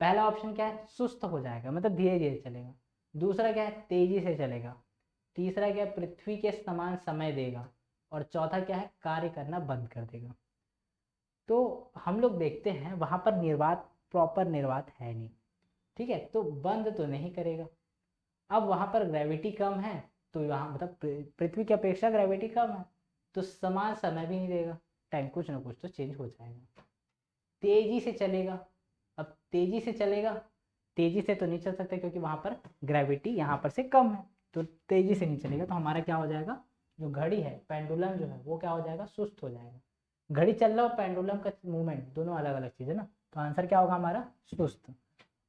पहला ऑप्शन क्या है, सुस्त हो जाएगा, मतलब धीरे धीरे चलेगा। दूसरा क्या है, तेजी से चलेगा। तीसरा क्या है, पृथ्वी के समान समय देगा। और चौथा क्या है, कार्य करना बंद कर देगा। तो हम लोग देखते हैं वहां पर निर्वात, प्रॉपर निर्वात है नहीं, ठीक है, तो बंद तो नहीं करेगा। अब वहां पर ग्रेविटी कम है, तो वहां मतलब पृथ्वी की अपेक्षा ग्रेविटी कम है, तो समान समय भी नहीं देगा, टाइम कुछ ना कुछ तो चेंज हो जाएगा। तेजी से चलेगा, अब तेजी से चलेगा, तेजी से तो नहीं चल सकता क्योंकि वहां पर ग्रेविटी यहाँ पर से कम है, तो तेजी से नहीं चलेगा। तो हमारा क्या हो जाएगा, जो घड़ी है, पेंडुलम जो है वो क्या हो जाएगा, सुस्त हो जाएगा। घड़ी चल रहा और पेंडुलम का मूवमेंट दोनों अलग अलग चीज है ना, तो आंसर क्या होगा हमारा, सुस्त।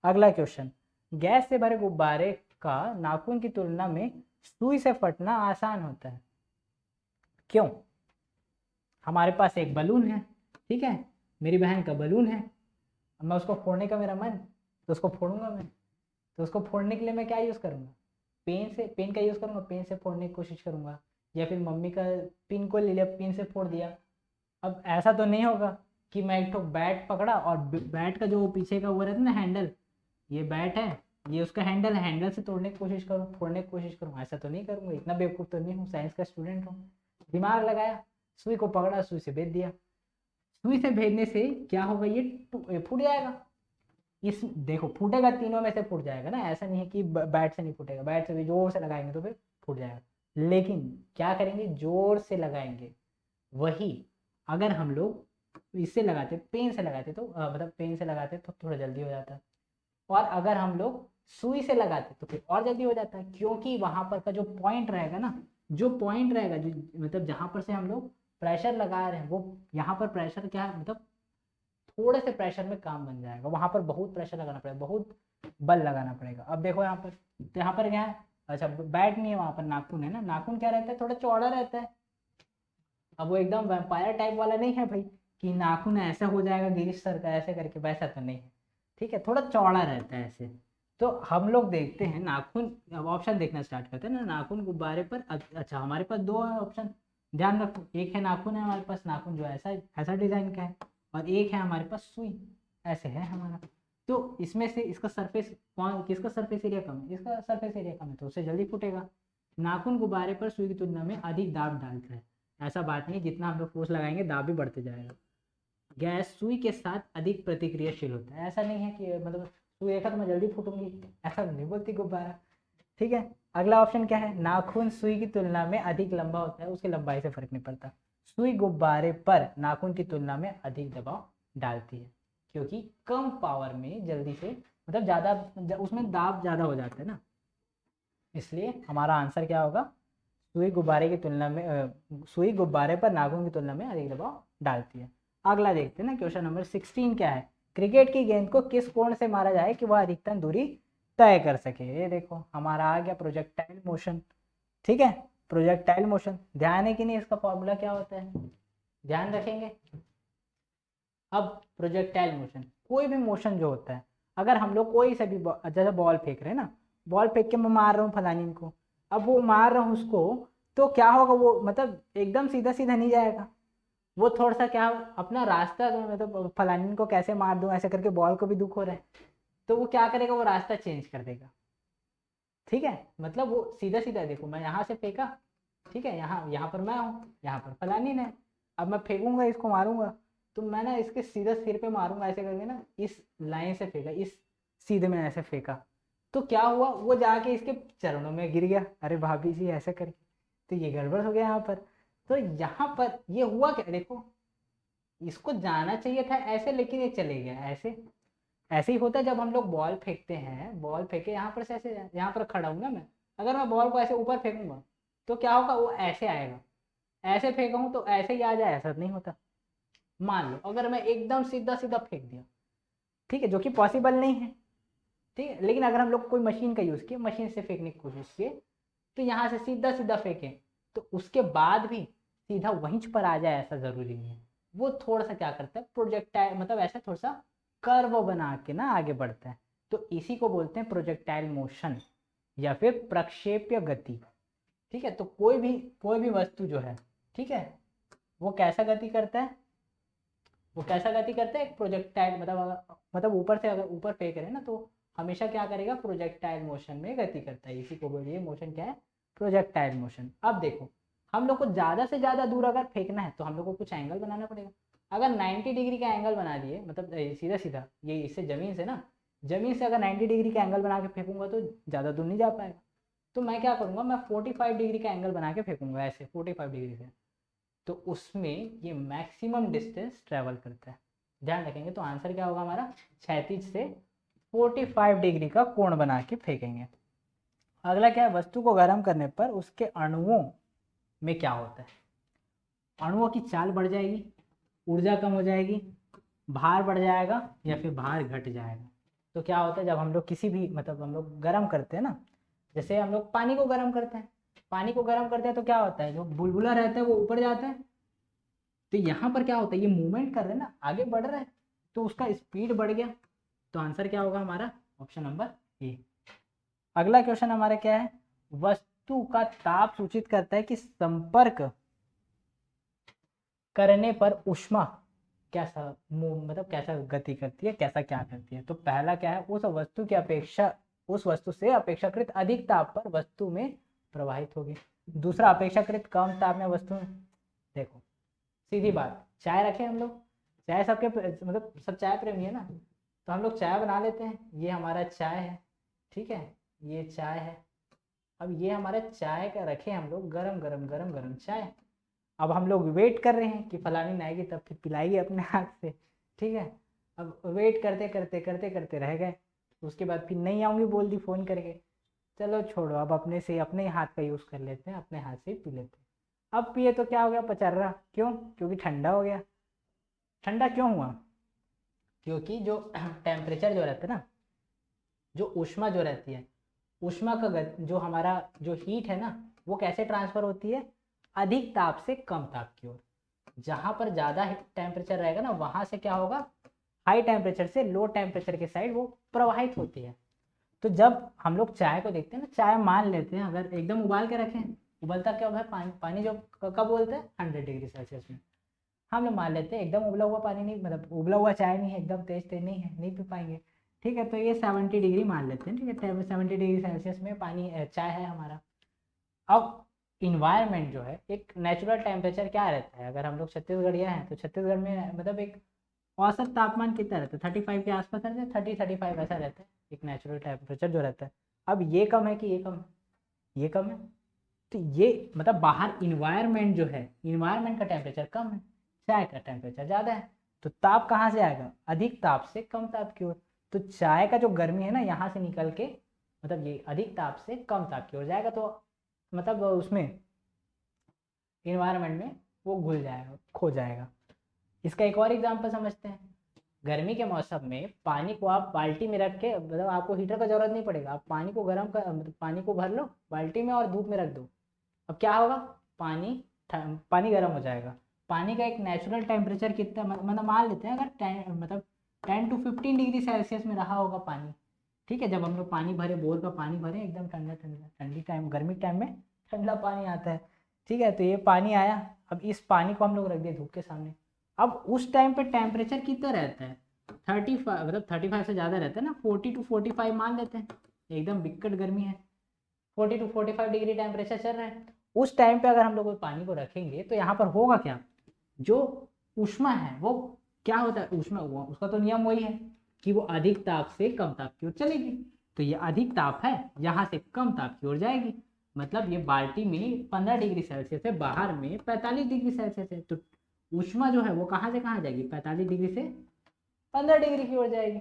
अगला क्वेश्चन, गैस से भरे गुब्बारे का नाखून की तुलना में सुई से फटना आसान होता है, क्यों। हमारे पास एक बलून है, ठीक है, मेरी बहन का बलून है, अब मैं उसको फोड़ने का मेरा मन, तो उसको फोड़ूंगा मैं, तो उसको फोड़ने के लिए मैं क्या यूज़ करूँगा, पेन से, पेन का यूज़ करूँगा, पेन से फोड़ने की कोशिश करूँगा, या फिर मम्मी का पिन को ले लिया, पिन से फोड़ दिया। अब ऐसा तो नहीं होगा कि मैं एक तो बैट पकड़ा और बैट का जो पीछे का वो रहता है ना हैंडल, ये बैट है, ये उसका हैंडल है, हैंडल से तोड़ने की कोशिश करूँ, फोड़ने की कोशिश करूँ, ऐसा तो नहीं करूँगा, इतना बेवकूफ़ तो नहीं हूँ, साइंस का स्टूडेंट हूँ। दिमाग लगाया, सुई को पकड़ा, सुई से भेज दिया। सुई से भेजने से क्या होगा, ये फूट जाएगा। इस देखो फूटेगा, तीनों में से फूट जाएगा ना, ऐसा नहीं है कि बैट से नहीं फूटेगा, बैट से भी जोर से लगाएंगे तो फिर फूट जाएगा। लेकिन क्या करेंगे, जोर से लगाएंगे। वही अगर हम लोग इससे लगाते, पेन से लगाते तो मतलब पेन से लगाते तो थोड़ा जल्दी हो जाता, और अगर हम लोग सुई से लगाते तो फिर और जल्दी हो जाता है, क्योंकि वहां पर का जो पॉइंट रहेगा ना, जो पॉइंट रहेगा, जो मतलब जहां पर से हम लोग प्रेशर लगा रहे हैं, वो यहाँ पर प्रेशर क्या है, मतलब थोड़े से प्रेशर में काम बन जाएगा, वहां पर बहुत प्रेशर लगाना पड़ेगा, बहुत बल लगाना पड़ेगा। अब देखो यहाँ पर, तो यहाँ पर क्या है, अच्छा बैट नहीं है, वहां पर नाखून है ना, नाखून क्या रहता है, थोड़ा चौड़ा रहता है। अब वो एकदम वैम्पायर टाइप वाला नहीं है भाई, कि नाखून ऐसा हो जाएगा गिरीश सर का ऐसे करके, वैसा तो नहीं है, ठीक है, थोड़ा चौड़ा रहता है ऐसे। तो हम लोग देखते हैं नाखून, अब ऑप्शन देखना स्टार्ट करते हैं ना, नाखून गुब्बारे पर, अच्छा हमारे पास दो है ऑप्शन, ध्यान रखो, एक है नाखून है हमारे पास, नाखून जो ऐसा ऐसा डिजाइन का है, और एक है हमारे पास सुई, ऐसे है हमारा। तो इसमें से इसका सरफेस कौन, किसका सरफेस एरिया कम है, इसका सरफेस एरिया कम है, तो उससे जल्दी फूटेगा। नाखून गुब्बारे पर सुई की तुलना में अधिक दाब डालता है, ऐसा बात नहीं, जितना हम लोग फोर्स लगाएंगे दाब भी बढ़ते जाएगा। गैस सुई के साथ अधिक प्रतिक्रियाशील होता है, ऐसा नहीं है कि मतलब सुई देखा तो मैं जल्दी फूटूंगी, ऐसा नहीं बोलती गुब्बारा, ठीक है। अगला ऑप्शन क्या है, नाखून सुई की तुलना में अधिक लंबा होता है, उसकी लंबाई से फर्क नहीं पड़ता। सुई गुब्बारे पर नाखून की तुलना में अधिक दबाव डालती है, क्योंकि कम पावर में जल्दी से, मतलब ज़्यादा उसमें दाब ज़्यादा हो जाता है ना, इसलिए हमारा आंसर क्या होगा, सुई गुब्बारे की तुलना में सुई गुब्बारे पर नाखून की तुलना में अधिक दबाव डालती है। अगला देखते हैं ना, क्वेश्चन नंबर 16 क्या है, क्रिकेट की गेंद को किस कोण से मारा जाए कि वह अधिकतम दूरी तय कर सके। ये देखो हमारा आ गया प्रोजेक्टाइल मोशन, ठीक है, प्रोजेक्टाइल मोशन, ध्यान है कि नहीं, इसका फॉर्मूला क्या होता है, ध्यान रखेंगे। अब प्रोजेक्टाइल मोशन, कोई भी मोशन जो होता है, अगर हम लोग कोई सा भी जैसे बॉल फेंक रहे हैं ना, बॉल फेंक के मैं मार रहा हूँ फलानी को, अब वो मार रहा हूँ उसको, तो क्या होगा, वो मतलब एकदम सीधा सीधा नहीं जाएगा, वो थोड़ा सा क्या अपना रास्ता, मतलब फलानी को कैसे मार दूं ऐसे करके, बॉल को भी दुख हो रहा है, तो वो क्या करेगा, वो रास्ता चेंज कर देगा, ठीक है, मतलब वो सीधा सीधा, देखो मैं यहाँ से फेंका, ठीक है, यहाँ यहाँ पर मैं हूँ, यहाँ पर फलानी ने, अब मैं फेंकूंगा इसको, मारूंगा, तो मैं ना इसके सीधा सिर पे मारूंगा ऐसे करके ना, इस लाइन से फेंका, इस सीधे में ऐसे फेंका, तो क्या हुआ, वो जाके इसके चरणों में गिर गया, अरे भाभी जी ऐसे करके, तो ये गड़बड़ हो गया यहाँ पर। तो यहाँ पर ये हुआ क्या, देखो इसको जाना चाहिए था ऐसे, लेकिन ये चले गया ऐसे। ऐसे ही होता है जब हम लोग बॉल फेंकते हैं, बॉल फेंके यहाँ पर से ऐसे, यहाँ पर खड़ा हूँ ना मैं, अगर मैं बॉल को ऐसे ऊपर फेंकूंगा तो क्या होगा, वो ऐसे आएगा, ऐसे फेंका हूँ तो ऐसे ही आ जाए, ऐसा नहीं होता। मान लो अगर मैं एकदम सीधा सीधा फेंक दिया, ठीक है, जो कि पॉसिबल नहीं है, ठीक है, लेकिन अगर हम लोग कोई मशीन का यूज़ किए, मशीन से फेंकने की कोशिश किए, तो यहाँ से सीधा सीधा फेंकें तो उसके बाद भी सीधा वहीं पर आ जाए, ऐसा ज़रूरी नहीं है, वो थोड़ा सा क्या करता है, प्रोजेक्टाइल, मतलब ऐसा थोड़ा सा कर्व बना के ना आगे बढ़ता है, तो इसी को बोलते हैं प्रोजेक्टाइल मोशन या फिर प्रक्षेप्य गति, ठीक है। तो कोई भी वस्तु जो है, ठीक है, वो कैसा गति करता है, वो कैसा गति करता है, एक प्रोजेक्टाइल, मतलब ऊपर से अगर ऊपर फेंक रहे हैं ना, तो हमेशा क्या करेगा, प्रोजेक्टाइल मोशन में गति करता है, इसी को बोलिए मोशन क्या है, प्रोजेक्टाइल मोशन। अब देखो हम लोग को ज़्यादा से ज़्यादा दूर अगर फेंकना है तो हम लोग को कुछ एंगल बनाना पड़ेगा, अगर 90 डिग्री का एंगल बना दिए, मतलब सीधा सीधा ये इससे ज़मीन से ना, ज़मीन से अगर 90 डिग्री का एंगल बना के फेंकूंगा तो ज़्यादा दूर नहीं जा पाएगा, तो मैं क्या करूँगा, मैं 45 डिग्री का एंगल बना के फेंकूंगा ऐसे 45 डिग्री से, तो उसमें ये मैक्सिमम डिस्टेंस ट्रैवल करता है, ध्यान रखेंगे। तो आंसर क्या होगा हमारा, क्षैतिज से 45 डिग्री का कोण बना के फेंकेंगे। अगला क्या है, वस्तु को गर्म करने पर उसके अणुओं में क्या होता है, अणुओं की चाल बढ़ जाएगी, ऊर्जा कम हो जाएगी, भार बढ़ जाएगा या फिर भार घट जाएगा। तो क्या होता है, जब हम लोग किसी भी, मतलब हम लोग गर्म करते हैं ना, जैसे हम लोग पानी को गर्म करते हैं, पानी को गर्म करते हैं तो क्या होता है, जो बुलबुला रहता है वो ऊपर जाता है, तो यहाँ पर क्या होता है, ये मूवमेंट कर रहे हैं ना, आगे बढ़ रहा है, तो उसका स्पीड बढ़ गया, तो आंसर क्या होगा हमारा, ऑप्शन नंबर ए। अगला क्वेश्चन हमारा क्या है, वस्तु का ताप सूचित करता है कि संपर्क करने पर ऊष्मा कैसा मतलब कैसा गति करती है, कैसा क्या करती है। तो पहला क्या है, उस वस्तु की अपेक्षा, उस वस्तु से अपेक्षाकृत अधिक ताप पर वस्तु में प्रवाहित होगी। दूसरा, अपेक्षाकृत कम ताप में वस्तु में, देखो सीधी बात, चाय रखे हम लोग, चाय सबके मतलब सब चाय प्रेमी है ना, तो हम लोग चाय बना लेते हैं। ये हमारा चाय है, ठीक है, ये चाय है। अब ये हमारा चाय का रखे हम लोग गरम गरम गरम गरम चाय। अब हम लोग वेट कर रहे हैं कि फलानी आएगी तब फिर पिलाएगी अपने हाथ से, ठीक है। अब वेट करते करते करते करते रह गए, उसके बाद फिर नहीं आऊँगी बोल दी फ़ोन करके। चलो छोड़ो, अब अपने से अपने हाथ का यूज़ कर लेते हैं, अपने हाथ से ही पी लेते हैं। अब पिए तो क्या हो गया, पचर्रा। क्यों? क्योंकि ठंडा हो गया। ठंडा क्यों हुआ? क्योंकि जो टेम्परेचर जो रहता है ना, जो ऊष्मा जो रहती है, ऊष्मा का जो हमारा जो हीट है ना, वो कैसे ट्रांसफ़र होती है, अधिक ताप से कम ताप की ओर। जहाँ पर ज़्यादा टेम्परेचर रहेगा ना, वहाँ से क्या होगा, हाई टेम्परेचर से लो टेम्परेचर के साइड वो प्रवाहित होती है। तो जब हम लोग चाय को देखते हैं ना, चाय मान लेते हैं अगर एकदम उबाल के रखें, उबलता क्या होगा, पानी जो कब बोलते हैं 100 डिग्री सेल्सियस में, हम लोग मान लेते हैं एकदम उबला हुआ पानी नहीं, मतलब उबला हुआ चाय नहीं है, एकदम तेज तेज नहीं है, नहीं पी पाएंगे, ठीक है। तो ये 70 डिग्री मान लेते हैं, ठीक है, 70 डिग्री सेल्सियस में पानी चाय है हमारा। अब इन्वायरमेंट जो है, एक नेचुरल टेम्परेचर क्या रहता है, अगर हम लोग छत्तीसगढ़िया हैं तो छत्तीसगढ़ में मतलब एक औसत तापमान कितना रहता है, 35 के आसपास रहता है, 30-35 ऐसा रहता है एक नेचुरल टेम्परेचर जो रहता है। अब ये कम है कि ये कम है, ये कम है, तो ये मतलब बाहर इन्वायरमेंट जो है, इन्वायरमेंट का टेम्परेचर कम है, चाय का टेम्परेचर ज़्यादा है, तो ताप कहाँ से आएगा, अधिक ताप से कम ताप की ओर। तो चाय का जो गर्मी है ना, यहाँ से निकल के मतलब ये अधिक ताप से कम ताप की ओर जाएगा, तो मतलब उसमें इन्वायरमेंट में वो घुल जाएगा, खो जाएगा। इसका एक और एग्जांपल समझते हैं। गर्मी के मौसम में पानी को आप बाल्टी में रख के, मतलब आपको हीटर का जरूरत नहीं पड़ेगा, आप पानी को गर्म कर, मतलब पानी को भर लो बाल्टी में और धूप में रख दो। अब क्या होगा, पानी गर्म हो जाएगा। पानी का एक नेचुरल टेम्परेचर कितना, मतलब मान लेते हैं अगर 10 to 15 डिग्री सेल्सियस में रहा होगा पानी, ठीक है। जब हम लोग पानी भरे, बोर का पानी भरे, एकदम ठंडा ठंडा, ठंडी टाइम, गर्मी टाइम में ठंडा पानी आता है, ठीक है। तो ये पानी आया, अब इस पानी को हम लोग रख दिए धूप के सामने। अब उस टाइम पे टेम्परेचर कितना रहता है, 35, मतलब 35 से ज़्यादा रहता है ना, 40 to 45 मान लेते हैं, एकदम बिकट गर्मी है, 40 to 45 डिग्री टेम्परेचर चल रहा है। उस टाइम पे अगर हम लोग पानी को रखेंगे तो यहाँ पर होगा क्या, जो ऊष्मा है वो क्या होता है, ऊष्मा हुआ, उसका तो नियम वही है कि वो अधिक ताप से कम ताप की ओर चलेगी। तो ये अधिक ताप है, यहाँ से कम ताप की ओर जाएगी, मतलब ये बाल्टी में 15 डिग्री सेल्सियस है, बाहर में 45 डिग्री सेल्सियस है, तो ऊष्मा जो है वो कहाँ से कहाँ जाएगी, 45 डिग्री से 15 डिग्री की ओर जाएगी,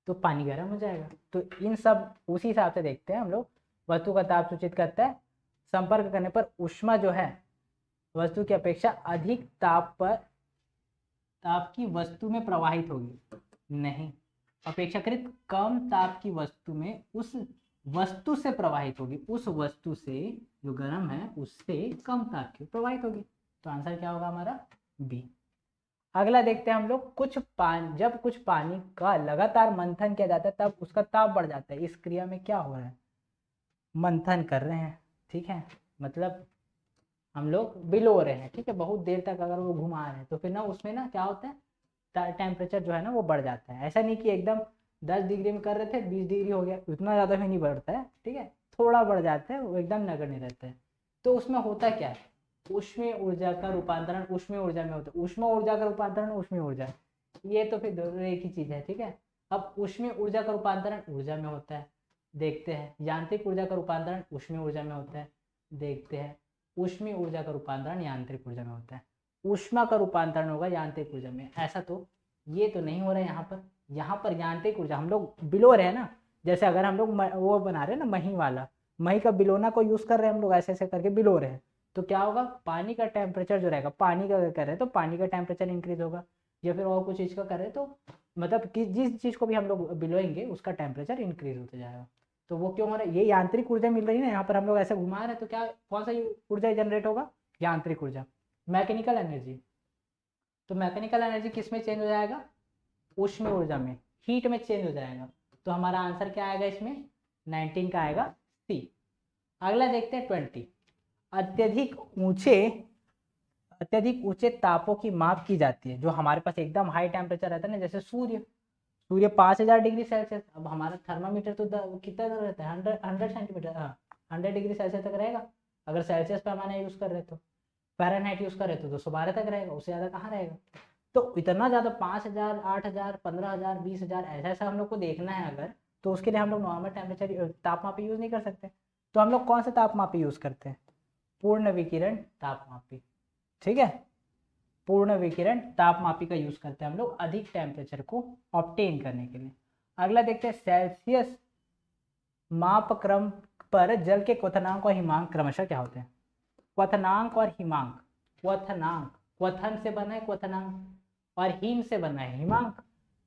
तो पानी गर्म हो जाएगा। तो इन सब उसी हिसाब से देखते हैं हम लोग, वस्तु का ताप सूचित करता है, संपर्क करने पर ऊष्मा जो है वस्तु की अपेक्षा अधिक ताप की वस्तु में प्रवाहित होगी, नहीं, अपेक्षाकृत कम ताप की वस्तु में उस वस्तु से प्रवाहित होगी, उस वस्तु से जो गर्म है उससे कम ताप की प्रवाहित होगी। तो आंसर क्या होगा हमारा, बी। अगला देखते हैं हम लोग, जब कुछ पानी का लगातार मंथन किया जाता है तब उसका ताप बढ़ जाता है। इस क्रिया में क्या हो रहा है, मंथन कर रहे हैं, ठीक है, मतलब हम लोग बिलो रहे हैं, ठीक है, बहुत देर तक अगर वो घुमा रहे हैं तो फिर ना उसमें ना क्या होता है, टेम्परेचर जो है ना वो बढ़ जाता है। ऐसा नहीं कि एकदम 10 डिग्री में कर रहे थे 20 डिग्री हो गया, उतना ज़्यादा भी नहीं बढ़ता है, ठीक है, थोड़ा बढ़ जाता है, वो एकदम नगण्य रहता है। तो उसमें होता क्या है, ऊष्मीय ऊर्जा का रूपांतरण ऊष्मीय ऊर्जा में होता है, ऊष्मा ऊर्जा का रूपांतरण ऊष्मीय ऊर्जा, ये तो फिर दोनों एक ही चीज़ है, ठीक है। अब ऊष्मीय ऊर्जा का रूपांतरण ऊर्जा में होता है, देखते हैं। यांत्रिक ऊर्जा का रूपांतरण ऊष्मीय ऊर्जा में होता है, देखते हैं। ऊष्मीय ऊर्जा का रूपांतरण यांत्रिक ऊर्जा में होता है, ऊष्मा का रूपांतरण होगा यांत्रिक ऊर्जा में। ऐसा तो ये तो नहीं हो रहा है यहाँ पर, यहाँ पर यांत्रिक ऊर्जा हम लोग बिलो रहे हैं ना, जैसे अगर हम लोग वो बना रहे हैं ना मही वाला, मही का बिलोना को यूज़ कर रहे हैं हम लोग, ऐसे ऐसे करके बिलो रहे हैं, तो क्या होगा, पानी का टेम्परेचर जो रहेगा, पानी का कर रहे हैं तो पानी का टेम्परेचर इंक्रीज होगा, या फिर और कुछ चीज़ का कर रहे हैं तो मतलब कि जिस चीज़ को भी हम लोग बिलोएंगे उसका टेम्परेचर इंक्रीज होता जाएगा। तो वो क्यों हो रहा है, ये यांत्रिक ऊर्जा मिल रही है ना, यहाँ पर हम लोग ऐसे घुमा रहे हैं तो क्या, कौन सा ऊर्जा जनरेट होगा, यांत्रिक ऊर्जा, मैकेनिकल एनर्जी। तो मैकेनिकल एनर्जी किस में चेंज हो जाएगा, ऊष्मीय ऊर्जा में, हीट में चेंज हो जाएगा। तो हमारा आंसर क्या आएगा इसमें, 19 का आएगा सी। अगला देखते हैं 20। अत्यधिक ऊंचे तापों की माप की जाती है, जो हमारे पास एकदम हाई टेम्परेचर रहता है ना, जैसे सूर्य 5000 डिग्री सेल्सियस। अब हमारा थर्मामीटर तो कितना रहता है, 100 सेंटीमीटर, हाँ 100 डिग्री सेल्सियस तक रहेगा। अगर सेल्सियस पैमाना यूज़ कर रहे तो, फ़ारेनहाइट यूज़ कर रहे तो 212 तक रहेगा, उससे ज़्यादा कहाँ रहेगा। तो इतना ज़्यादा 5000, 8000, 15000, 20000 ऐसा ऐसा हम लोग को देखना है अगर, तो उसके लिए हम लोग नॉर्मल टेम्परेचर तापमापी यूज़ नहीं कर सकते। तो हम लोग कौन सा तापमापी यूज़ करते हैं, पूर्ण विकिरण तापमापी। ठीक है, पूर्ण विकिरण तापमापी का यूज़ करते हैं हम लोग अधिक टेम्परेचर को ऑब्टेन करने के लिए। अगला देखते हैं सेल्सियस मापक्रम पर जल के क्वथनांक और हिमांक क्रमशः क्या होते हैं। क्वथनांक और हिमांक, क्वथनांक क्वथन से बना है क्वथनांक, और हिम से बना है हिमांक।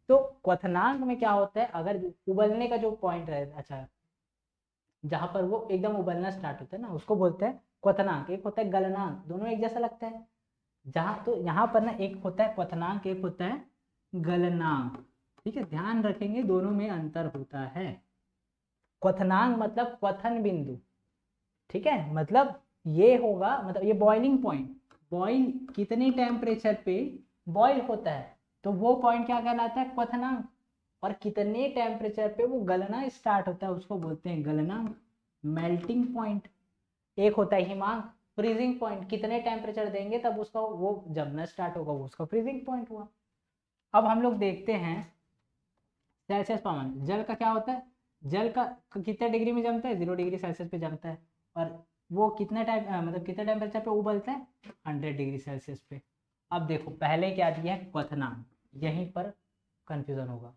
तो क्वथनांक में क्या होता है, अगर उबलने का जो पॉइंट है, अच्छा जहां पर वो एकदम उबलना स्टार्ट होता है ना, उसको बोलते हैं क्वथनांक। एक होता है गलनांक, दोनों एक जैसा लगता है। जहाँ तो यहाँ पर ना एक होता है क्वथनांक, एक होता है गलनांक। ठीक है, ध्यान रखेंगे दोनों में अंतर होता है। क्वथनांक मतलब क्वथन बिंदु, ठीक है, मतलब ये होगा, मतलब ये बॉइलिंग पॉइंट, बॉइल कितने टेम्परेचर पे बॉइल होता है, तो वो पॉइंट क्या कहलाता है, क्वथनांक। और कितने टेम्परेचर पे वो गलना स्टार्ट होता है उसको बोलते हैं गलनांक, मेल्टिंग पॉइंट। एक होता है हिमांक, फ्रीजिंग पॉइंट, कितने टेम्परेचर देंगे तब उसका वो जमना स्टार्ट होगा, वो उसका फ्रीजिंग पॉइंट हुआ। अब हम लोग देखते हैं सेल्सियस पैमाना, जल का क्या होता है, जल का कितने डिग्री में जमता है, 0 डिग्री सेल्सियस पे जमता है। और वो कितने मतलब कितने टेम्परेचर पे उबलता है, 100 डिग्री सेल्सियस पे। अब देखो पहले क्या दिया है, क्वथनांक, यहीं पर कंफ्यूजन होगा।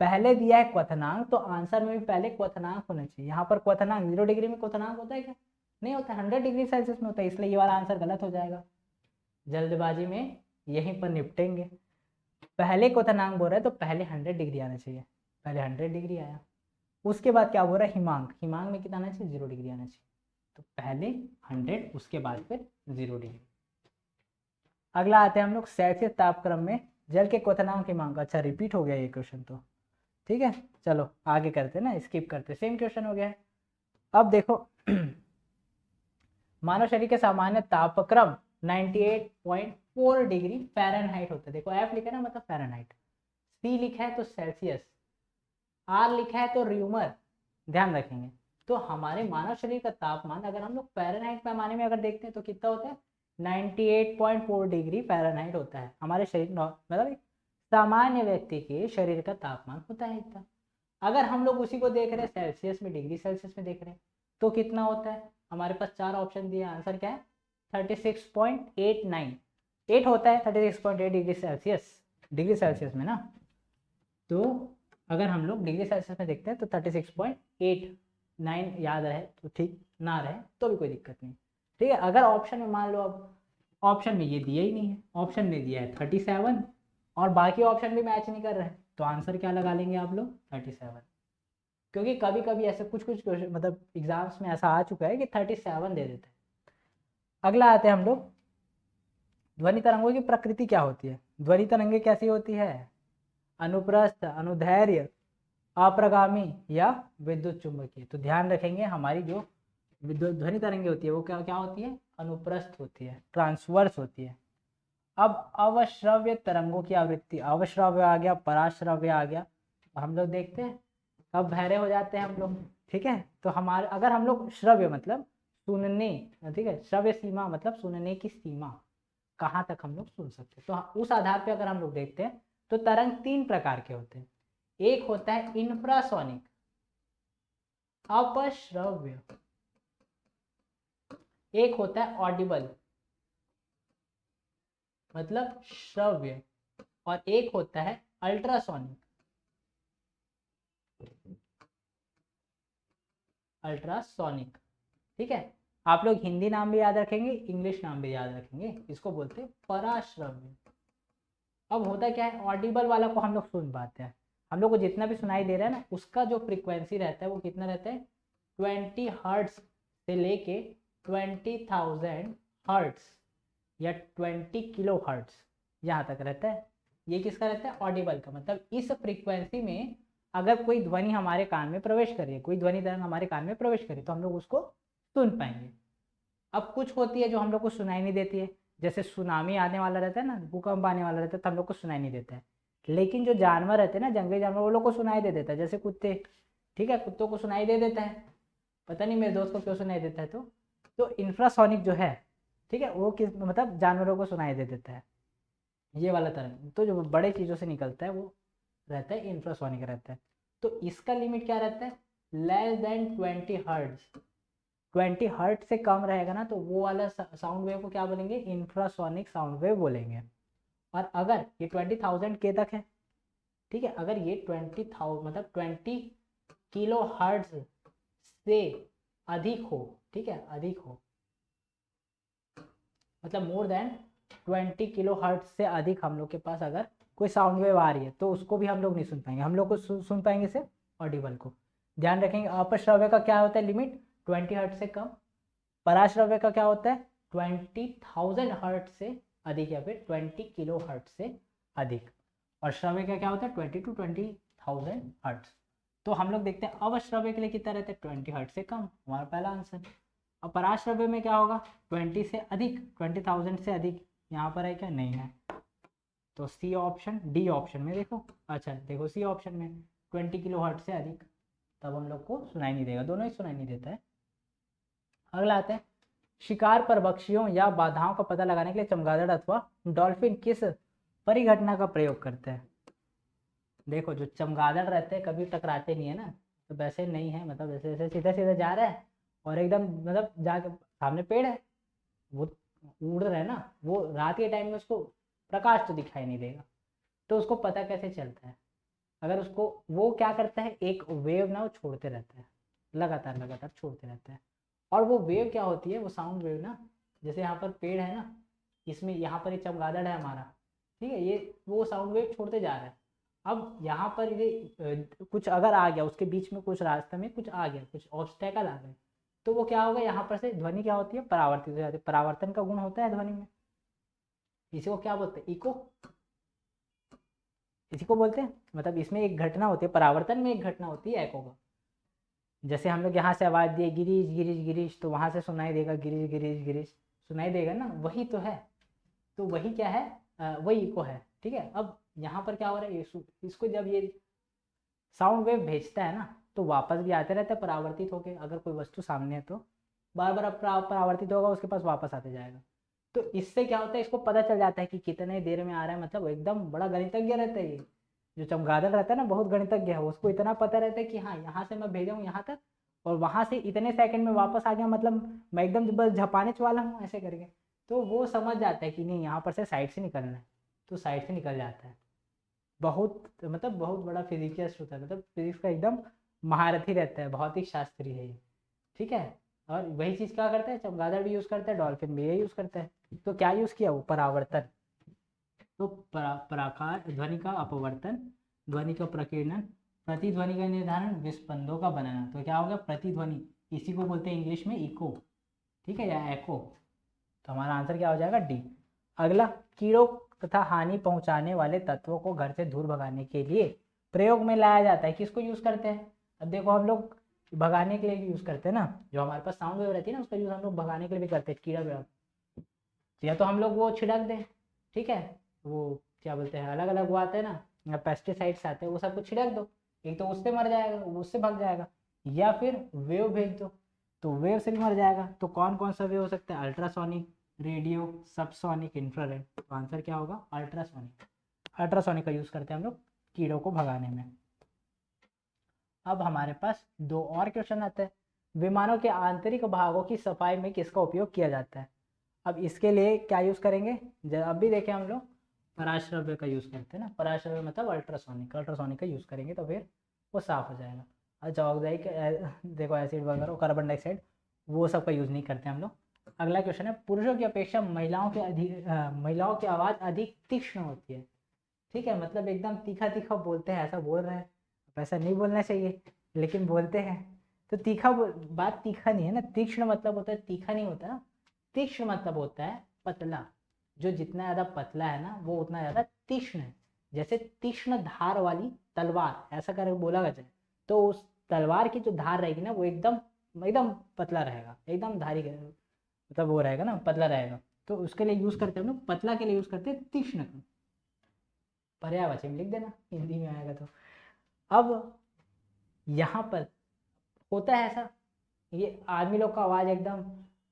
पहले दिया है क्वथनांक, तो आंसर में भी पहले क्वथनांक होना चाहिए। यहाँ पर क्वथनांक 0 डिग्री में क्वथनांक होता है क्या, नहीं होता, 100 डिग्री सेल्सियस में होता है, इसलिए ये वाला आंसर गलत हो जाएगा। जल्दबाजी में यहीं पर निपटेंगे। पहले क्वथनांक बोल रहा है तो पहले 100 डिग्री आना चाहिए, पहले 100 डिग्री आया। उसके बाद क्या बोल रहा है, हिमांक, हिमांक में कितना आना चाहिए, 0 डिग्री आना चाहिए। तो पहले 100, उसके बाद फिर 0 डिग्री। अगला आते हैं हम लोग सेल्सियस तापक्रम में जल के क्वथनांक हिमांक। अच्छा रिपीट हो गया ये क्वेश्चन तो, ठीक है चलो आगे करते हैं ना, स्किप करते, सेम क्वेश्चन हो गया है। अब देखो मानव शरीर के सामान्य तापक्रम 98.4 डिग्री फ़ारेनहाइट होता है। देखो एफ लिखा है ना, मतलब फ़ारेनहाइट, सी लिखा है तो सेल्सियस, आर लिखा है तो र्यूमर, ध्यान रखेंगे। तो हमारे मानव शरीर का तापमान अगर हम लोग फ़ारेनहाइट पैमाने में अगर देखते हैं तो कितना होता है, 98.4 डिग्री फ़ारेनहाइट होता है हमारे शरीर, मतलब सामान्य व्यक्ति के शरीर का तापमान होता है इतना। अगर हम लोग उसी को देख रहे हैं सेल्सियस में, डिग्री सेल्सियस में देख रहे हैं, तो कितना होता है, हमारे पास 4 ऑप्शन दिए, आंसर क्या है 36.89, 8 होता है 36.8 डिग्री सेल्सियस में ना। तो अगर हम लोग डिग्री सेल्सियस में देखते हैं तो 36.89 याद रहे तो ठीक, ना रहे तो भी कोई दिक्कत नहीं। ठीक है, अगर ऑप्शन में मान लो, अब ऑप्शन में ये दिया ही नहीं है, ऑप्शन में दिया है 37 और बाकी ऑप्शन भी मैच नहीं कर रहे हैं, तो आंसर क्या लगा लेंगे आप लोग, 37। क्योंकि कभी कभी ऐसे कुछ कुछ मतलब एग्जाम्स में ऐसा आ चुका है कि 37 दे देते हैं। अगला आते हैं हम लोग, ध्वनि तरंगों की प्रकृति क्या होती है। ध्वनि तरंगे कैसी होती है, अनुप्रस्थ, अनुदैर्घ्य, अप्रगामी या विद्युत चुंबकीय। तो ध्यान रखेंगे हमारी जो ध्वनि तरंगे होती है वो क्या क्या होती है, अनुप्रस्थ होती है, ट्रांसवर्स होती है। अब अवश्रव्य तरंगों की आवृत्ति, अवश्रव्य आ गया, पराश्रव्य आ गया, हम लोग देखते हैं कब बहरे हो जाते हैं हम लोग। ठीक है, तो हमारे अगर हम लोग श्रव्य मतलब सुनने, ठीक है, श्रव्य सीमा मतलब सुनने की सीमा, कहाँ तक हम लोग सुन सकते हैं, तो उस आधार पे अगर हम लोग देखते हैं तो तरंग 3 प्रकार के होते हैं। एक होता है इंफ्रासोनिक, अपश्रव्य, एक होता है ऑडिबल मतलब श्रव्य, और एक होता है अल्ट्रासोनिक, अल्ट्रासोनिक। ठीक है, आप लोग हिंदी नाम भी याद रखेंगे, इंग्लिश नाम भी याद रखेंगे, इसको बोलते हैं पराश्रव्य। अब होता क्या है, ऑडिबल वाला को हम लोग सुन पाते हैं, हम लोग को जितना भी सुनाई दे रहा है ना, उसका जो फ्रीक्वेंसी रहता है वो कितना रहता है, 20 हर्ट्स से लेके 20,000 हर्ट्स या 20 किलो हर्ट्स, यहाँ तक रहता है। ये किसका रहता है, ऑडिबल का, मतलब इस फ्रीक्वेंसी में अगर कोई ध्वनि हमारे कान में प्रवेश करे, कोई ध्वनि तरंग हमारे कान में प्रवेश करे तो हम लोग उसको सुन पाएंगे। अब कुछ होती है जो हम लोग को सुनाई नहीं देती है, जैसे सुनामी आने वाला रहता है ना, भूकंप आने वाला रहता है, तो हम लोग को सुनाई नहीं देता है। लेकिन जो जानवर रहते हैं ना, जंगली जानवर, वो लोग को सुनाई दे देता है, जैसे कुत्ते। ठीक है, कुत्तों को सुनाई दे देता है, पता नहीं मेरे दोस्त को क्यों सुनाई देता है। तो इंफ्रासोनिक जो है, ठीक है, वो किस मतलब जानवरों को सुनाई दे देता है, ये वाला तरंग। तो जो बड़े चीज़ों से निकलता है वो रहता है इंफ्रासोनिक रहता है। तो इसका लिमिट क्या रहता है, लेस देन 20 हर्ट्ज। 20 हर्ट्ज से कम रहेगा ना, तो वो वाला साउंड वेव को क्या बोलेंगे, इंफ्रासोनिक साउंड वेव बोलेंगे। और अगर ये 20,000 के तक है, ठीक है, अगर ये 20,000 मतलब 20 किलो हर्ट्ज से अधिक हो, ठीक है, अधिक हो मतलब मोर देन 20 किलो हर्ट्ज से अधिक हम लोग के पास अगर कोई साउंड वेव आ रही है, तो उसको भी हम लोग नहीं सुन पाएंगे। हम लोग को सुन पाएंगे सिर्फ ऑडिबल को। ध्यान रखेंगे, अपश्रव्य का क्या होता है लिमिट, 20 हर्ट्ज से कम। पराश्रव्य का क्या होता है, 20,000 हर्ट्ज से अधिक या फिर 20 किलो हर्ट्ज से अधिक। और श्रव्य का क्या होता है, 20 to 20,000 हर्ट्ज। तो हम लोग देखते हैं अवश्रव्य के लिए कितना रहता है, 20 हर्ट्ज से कम, हमारा पहला आंसर। अब पराश्रव्य में क्या होगा, 20 से अधिक, 20,000 से अधिक, यहाँ पर है क्या, नहीं है। तो सी ऑप्शन, डी ऑप्शन में देखो, अच्छा देखो सी ऑप्शन में 20 किलो हर्ट्ज से अधिक, तब हम लोग को सुनाई नहीं देगा, दोनों ही सुनाई नहीं देता है। अगला आते हैं, शिकार पर पक्षियों या बाधाओं का पता लगाने के लिए चमगादड़ अथवा डॉल्फिन किस परिघटना का प्रयोग करते हैं। देखो जो चमगादड़ रहते हैं कभी टकराते नहीं है ना, तो वैसे नहीं है, मतलब जैसे जैसे सीधा सीधा जा रहा है और एकदम मतलब जाके सामने पेड़ है, वो उड़ रहा है ना, वो रात के टाइम में उसको प्रकाश तो दिखाई नहीं देगा, तो उसको पता कैसे चलता है, अगर उसको वो क्या करता है, एक वेव ना वो छोड़ते रहता है, लगातार लगातार छोड़ते रहता है। और वो वेव क्या होती है, वो साउंड वेव ना, जैसे यहाँ पर पेड़ है ना, इसमें यहाँ पर एक चमगादड़ है हमारा, ठीक है, ये वो साउंड वेव छोड़ते जा रहा है। अब यहाँ पर ये कुछ अगर आ गया उसके बीच में, कुछ रास्ते में कुछ आ गया, कुछ ऑब्स्टेकल आ गए, तो वो क्या होगा, यहाँ पर से ध्वनि क्या होती है, परावर्तित हो जाती है। परावर्तन का गुण होता है ध्वनि में, इसी को क्या बोलते हैं, इको, इसी को बोलते हैं। मतलब इसमें एक घटना होती है, परावर्तन में एक घटना होती है एको का। जैसे हम लोग यहाँ से आवाज़ दिए गिरीश गिरीश गिरीश, तो वहाँ से सुनाई देगा गिरीश गिरीश गिरीश, सुनाई देगा ना, वही तो है। तो वही क्या है, वही इको है, ठीक है। अब यहाँ पर क्या हो रहा है, इसको जब ये साउंड वेव भेजता है ना, तो वापस भी आते रहता है परावर्तित होकर, अगर कोई वस्तु सामने है तो बार बार परावर्तित होगा, उसके पास वापस आते जाएगा। तो इससे क्या होता है, इसको पता चल जाता है कि कितने देर में आ रहा है, मतलब वो एकदम बड़ा गणितज्ञ रहता है। ये जो चमगादड़ रहता है ना, बहुत गणितज्ञ है, उसको इतना पता रहता है कि हाँ यहाँ से मैं भेजा हूँ यहाँ तक, और वहाँ से इतने सेकंड में वापस आ गया, मतलब मैं एकदम बस झपाने वाला हूँ ऐसे करके। तो वो समझ जाता है कि नहीं यहाँ पर से साइड से निकलना है, तो साइड से निकल जाता है। बहुत मतलब बहुत बड़ा फिजिकिस्ट होता है, मतलब फिजिक्स का एकदम महारथी रहता है, भौतिक शास्त्री है ये, ठीक है। और वही चीज़ क्या करता है, चमगादड़ भी यूज़ करता है, डॉल्फिन भी ये यूज़ करता है। तो क्या यूज़ किया, वो परावर्तन। तो पराकार ध्वनि का अपवर्तन, ध्वनि का प्रकीर्णन, प्रतिध्वनि का निर्धारण, विस्पंदों का बनाना। तो क्या होगा, प्रतिध्वनि, इसी को बोलते हैं इंग्लिश में इको, ठीक है, या एको। तो हमारा आंसर क्या हो जाएगा, डी। अगला, कीड़ों तथा हानि पहुंचाने वाले तत्वों को घर से दूर भगाने के लिए प्रयोग में लाया जाता है, किसको यूज करते हैं। अब देखो हम लोग भगाने के लिए भी यूज करते हैं ना, जो हमारे पास साउंड वेव रहती है ना, उसका यूज हम लोग भगाने के लिए भी करते हैं, कीड़ा वेड़ा। या तो हम लोग वो छिड़क दें, ठीक है, वो क्या बोलते हैं, अलग अलग वो आते हैं ना, पेस्टिसाइड्स आते हैं, वो सब कुछ छिड़क दो, एक तो उससे मर जाएगा, वो उससे भाग जाएगा। या फिर वेव भेज दो, तो वेव से भी मर जाएगा। तो कौन कौन सा वेव हो सकता है, अल्ट्रासोनिक, रेडियो, सबसोनिक, इंफ्रारेड। तो आंसर क्या होगा, अल्ट्रासोनिक। अल्ट्रासोनिक का यूज करते हैं हम लोग कीड़ों को भगाने में। अब हमारे पास दो और क्वेश्चन आते हैं, विमानों के आंतरिक भागों की सफाई में किसका उपयोग किया जाता है। अब इसके लिए क्या यूज करेंगे, अब भी देखें हम लोग पराश्रव्य का यूज करते हैं ना, पराश्रव्य मतलब अल्ट्रासोनिक, अल्ट्रासोनिक का यूज करेंगे तो फिर वो साफ हो जाएगा। अच्छा ऑक्साइड देखो एसिड वगैरह, कार्बन डाइऑक्साइड, वो सब का यूज नहीं करते हम लोग। अगला क्वेश्चन है, पुरुषों की अपेक्षा महिलाओं की आवाज़ अधिक तीक्ष्ण होती है, ठीक है, मतलब एकदम तीखा तीखा बोलते हैं, ऐसा बोल रहे हैं, ऐसा नहीं बोलना चाहिए लेकिन बोलते हैं। तो तीखा बात तीखा नहीं है ना, तीक्ष्ण मतलब होता है, तीखा नहीं होता ना, तीक्ष्ण मतलब होता है पतला, जो जितना ज़्यादा पतला है ना वो उतना ज़्यादा तीक्ष्ण है। जैसे तीक्ष्ण धार वाली तलवार ऐसा करके बोला जाए, तो उस तलवार की जो धार रहेगी ना वो एकदम एकदम पतला रहेगा, एकदम धारी मतलब वो रहेगा ना, पतला रहेगा, तो उसके लिए यूज़ करते हैं हम लोग, पतला के लिए यूज़ करते हैं तीक्ष्ण का। पर्यायवाची में लिख देना, हिंदी में आएगा तो। अब यहाँ पर होता है ऐसा, ये आदमी लोग का आवाज़ एकदम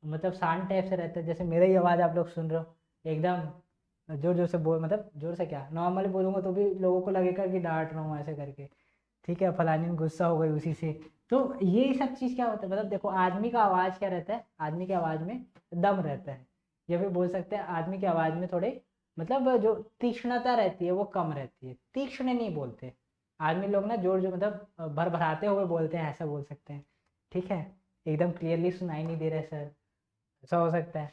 मतलब शांत टाइप से रहता है, जैसे मेरा ही आवाज़ आप लोग सुन रहे हो, एकदम जोर जोर से बोल, मतलब जोर से क्या, नॉर्मली बोलूँगा तो भी लोगों को लगेगा कि डांट रहा हूँ ऐसे करके, ठीक है, फलानी में गुस्सा हो गई उसी से। तो ये सब चीज़ क्या होता है, मतलब देखो आदमी का आवाज़ क्या रहता है, आदमी की आवाज़ में दम रहता है, ये भी बोल सकते हैं आदमी की आवाज़ में थोड़े मतलब जो तीक्ष्णता रहती है वो कम रहती है, तीक्ष्ण नहीं बोलते आदमी लोग ना, जोर जो मतलब भर भराते हुए बोलते हैं, ऐसा बोल सकते हैं, ठीक है, एकदम क्लियरली सुनाई नहीं दे रहा है सर, ऐसा हो सकता है।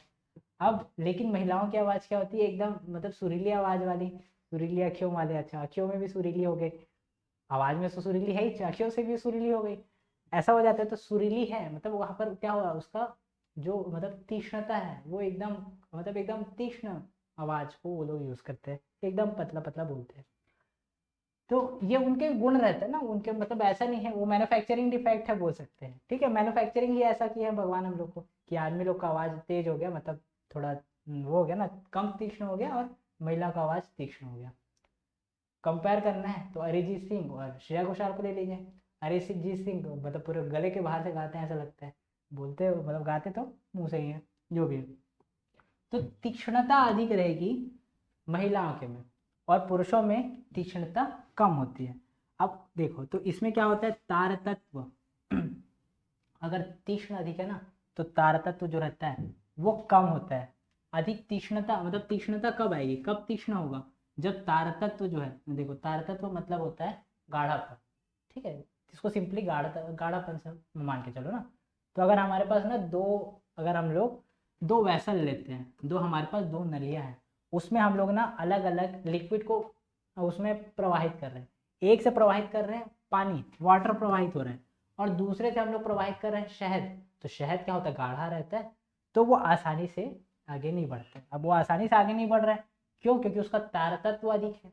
अब लेकिन महिलाओं की आवाज़ क्या होती है, एकदम मतलब सुरीली आवाज़ वाली, सुरीली अखियों वाले, अच्छा अखियों में भी सुरीली हो गई, आवाज़ में तो सुरीली है ही, अखियों से भी सुरीली हो गई, ऐसा हो जाता है, तो सुरीली है मतलब वहाँ पर क्या हुआ, उसका जो मतलब तीक्ष्णता है वो एकदम मतलब एकदम तीक्ष्ण आवाज़ को वो लोग यूज़ करते हैं, एकदम पतला पतला बोलते हैं। तो ये उनके गुण रहते हैं ना उनके, मतलब ऐसा नहीं है, वो मैन्युफैक्चरिंग डिफेक्ट है बोल सकते हैं, ठीक है, मैन्युफैक्चरिंग ही ऐसा किया है भगवान हम लोग को कि आदमी लोग का आवाज़ तेज हो गया, मतलब थोड़ा वो हो गया ना, कम तीक्ष्ण हो गया, और महिला का आवाज़ तीक्ष्ण हो गया। कंपेयर करना है तो अरिजीत सिंह और श्रेया घोषाल को ले लीजिए। अरिजीत सिंह मतलब पूरे गले के बाहर से गाते हैं ऐसा लगता है, बोलते मतलब गाते तो मुंह से ही है, जो भी है। तो तीक्ष्णता अधिक रहेगी महिलाओं के में, और पुरुषों में तीक्ष्णता कम होती है। अब देखो तो इसमें क्या होता है, तारतत्व अगर तीक्ष्ण अधिक है ना, तो तारतत्व जो रहता है वो कम होता है। अधिक तीक्ष्णता मतलब तीक्ष्णता कब आएगी, कब तीक्ष्ण होगा, जब तारतत्व जो है, देखो तारतत्व मतलब होता है गाढ़ापन, ठीक है, इसको सिंपली गाढ़ापन से मान के चलो ना। तो अगर हमारे पास ना दो, अगर हम लोग दो वैसल लेते हैं, दो हमारे पास दो नलियाँ हैं, उसमें हम लोग ना अलग अलग लिक्विड को उसमें प्रवाहित कर रहे हैं, एक से प्रवाहित कर रहे हैं पानी, वाटर प्रवाहित हो रहा है, और दूसरे से हम लोग प्रवाहित कर रहे हैं शहद। तो शहद क्या होता है, गाढ़ा रहता है, तो वो आसानी से आगे नहीं बढ़ता है। अब वो आसानी से आगे नहीं बढ़ रहा है, क्यों, क्योंकि उसका तारतत्व अधिक है।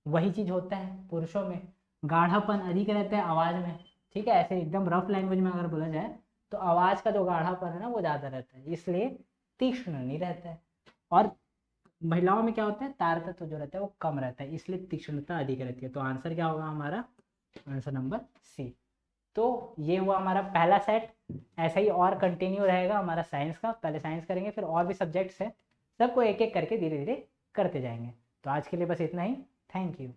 वही चीज़ होता है पुरुषों में, गाढ़ापन अधिक रहता है आवाज़ में, ठीक है, ऐसे एकदम रफ लैंग्वेज में अगर बोला जाए तो आवाज़ का जो गाढ़ापन है ना वो ज़्यादा रहता है, इसलिए तीक्ष्ण नहीं रहता है। और महिलाओं में क्या होता है, तारतत्व जो रहता है वो कम रहता है, इसलिए तीक्ष्णता अधिक रहती है। तो आंसर क्या होगा हमारा, आंसर नंबर सी। तो ये हुआ हमारा पहला सेट, ऐसा ही और कंटिन्यू रहेगा हमारा साइंस का, पहले साइंस करेंगे फिर और भी सब्जेक्ट्स हैं, सबको एक एक करके धीरे धीरे करते जाएंगे। तो आज के लिए बस इतना ही, थैंक यू।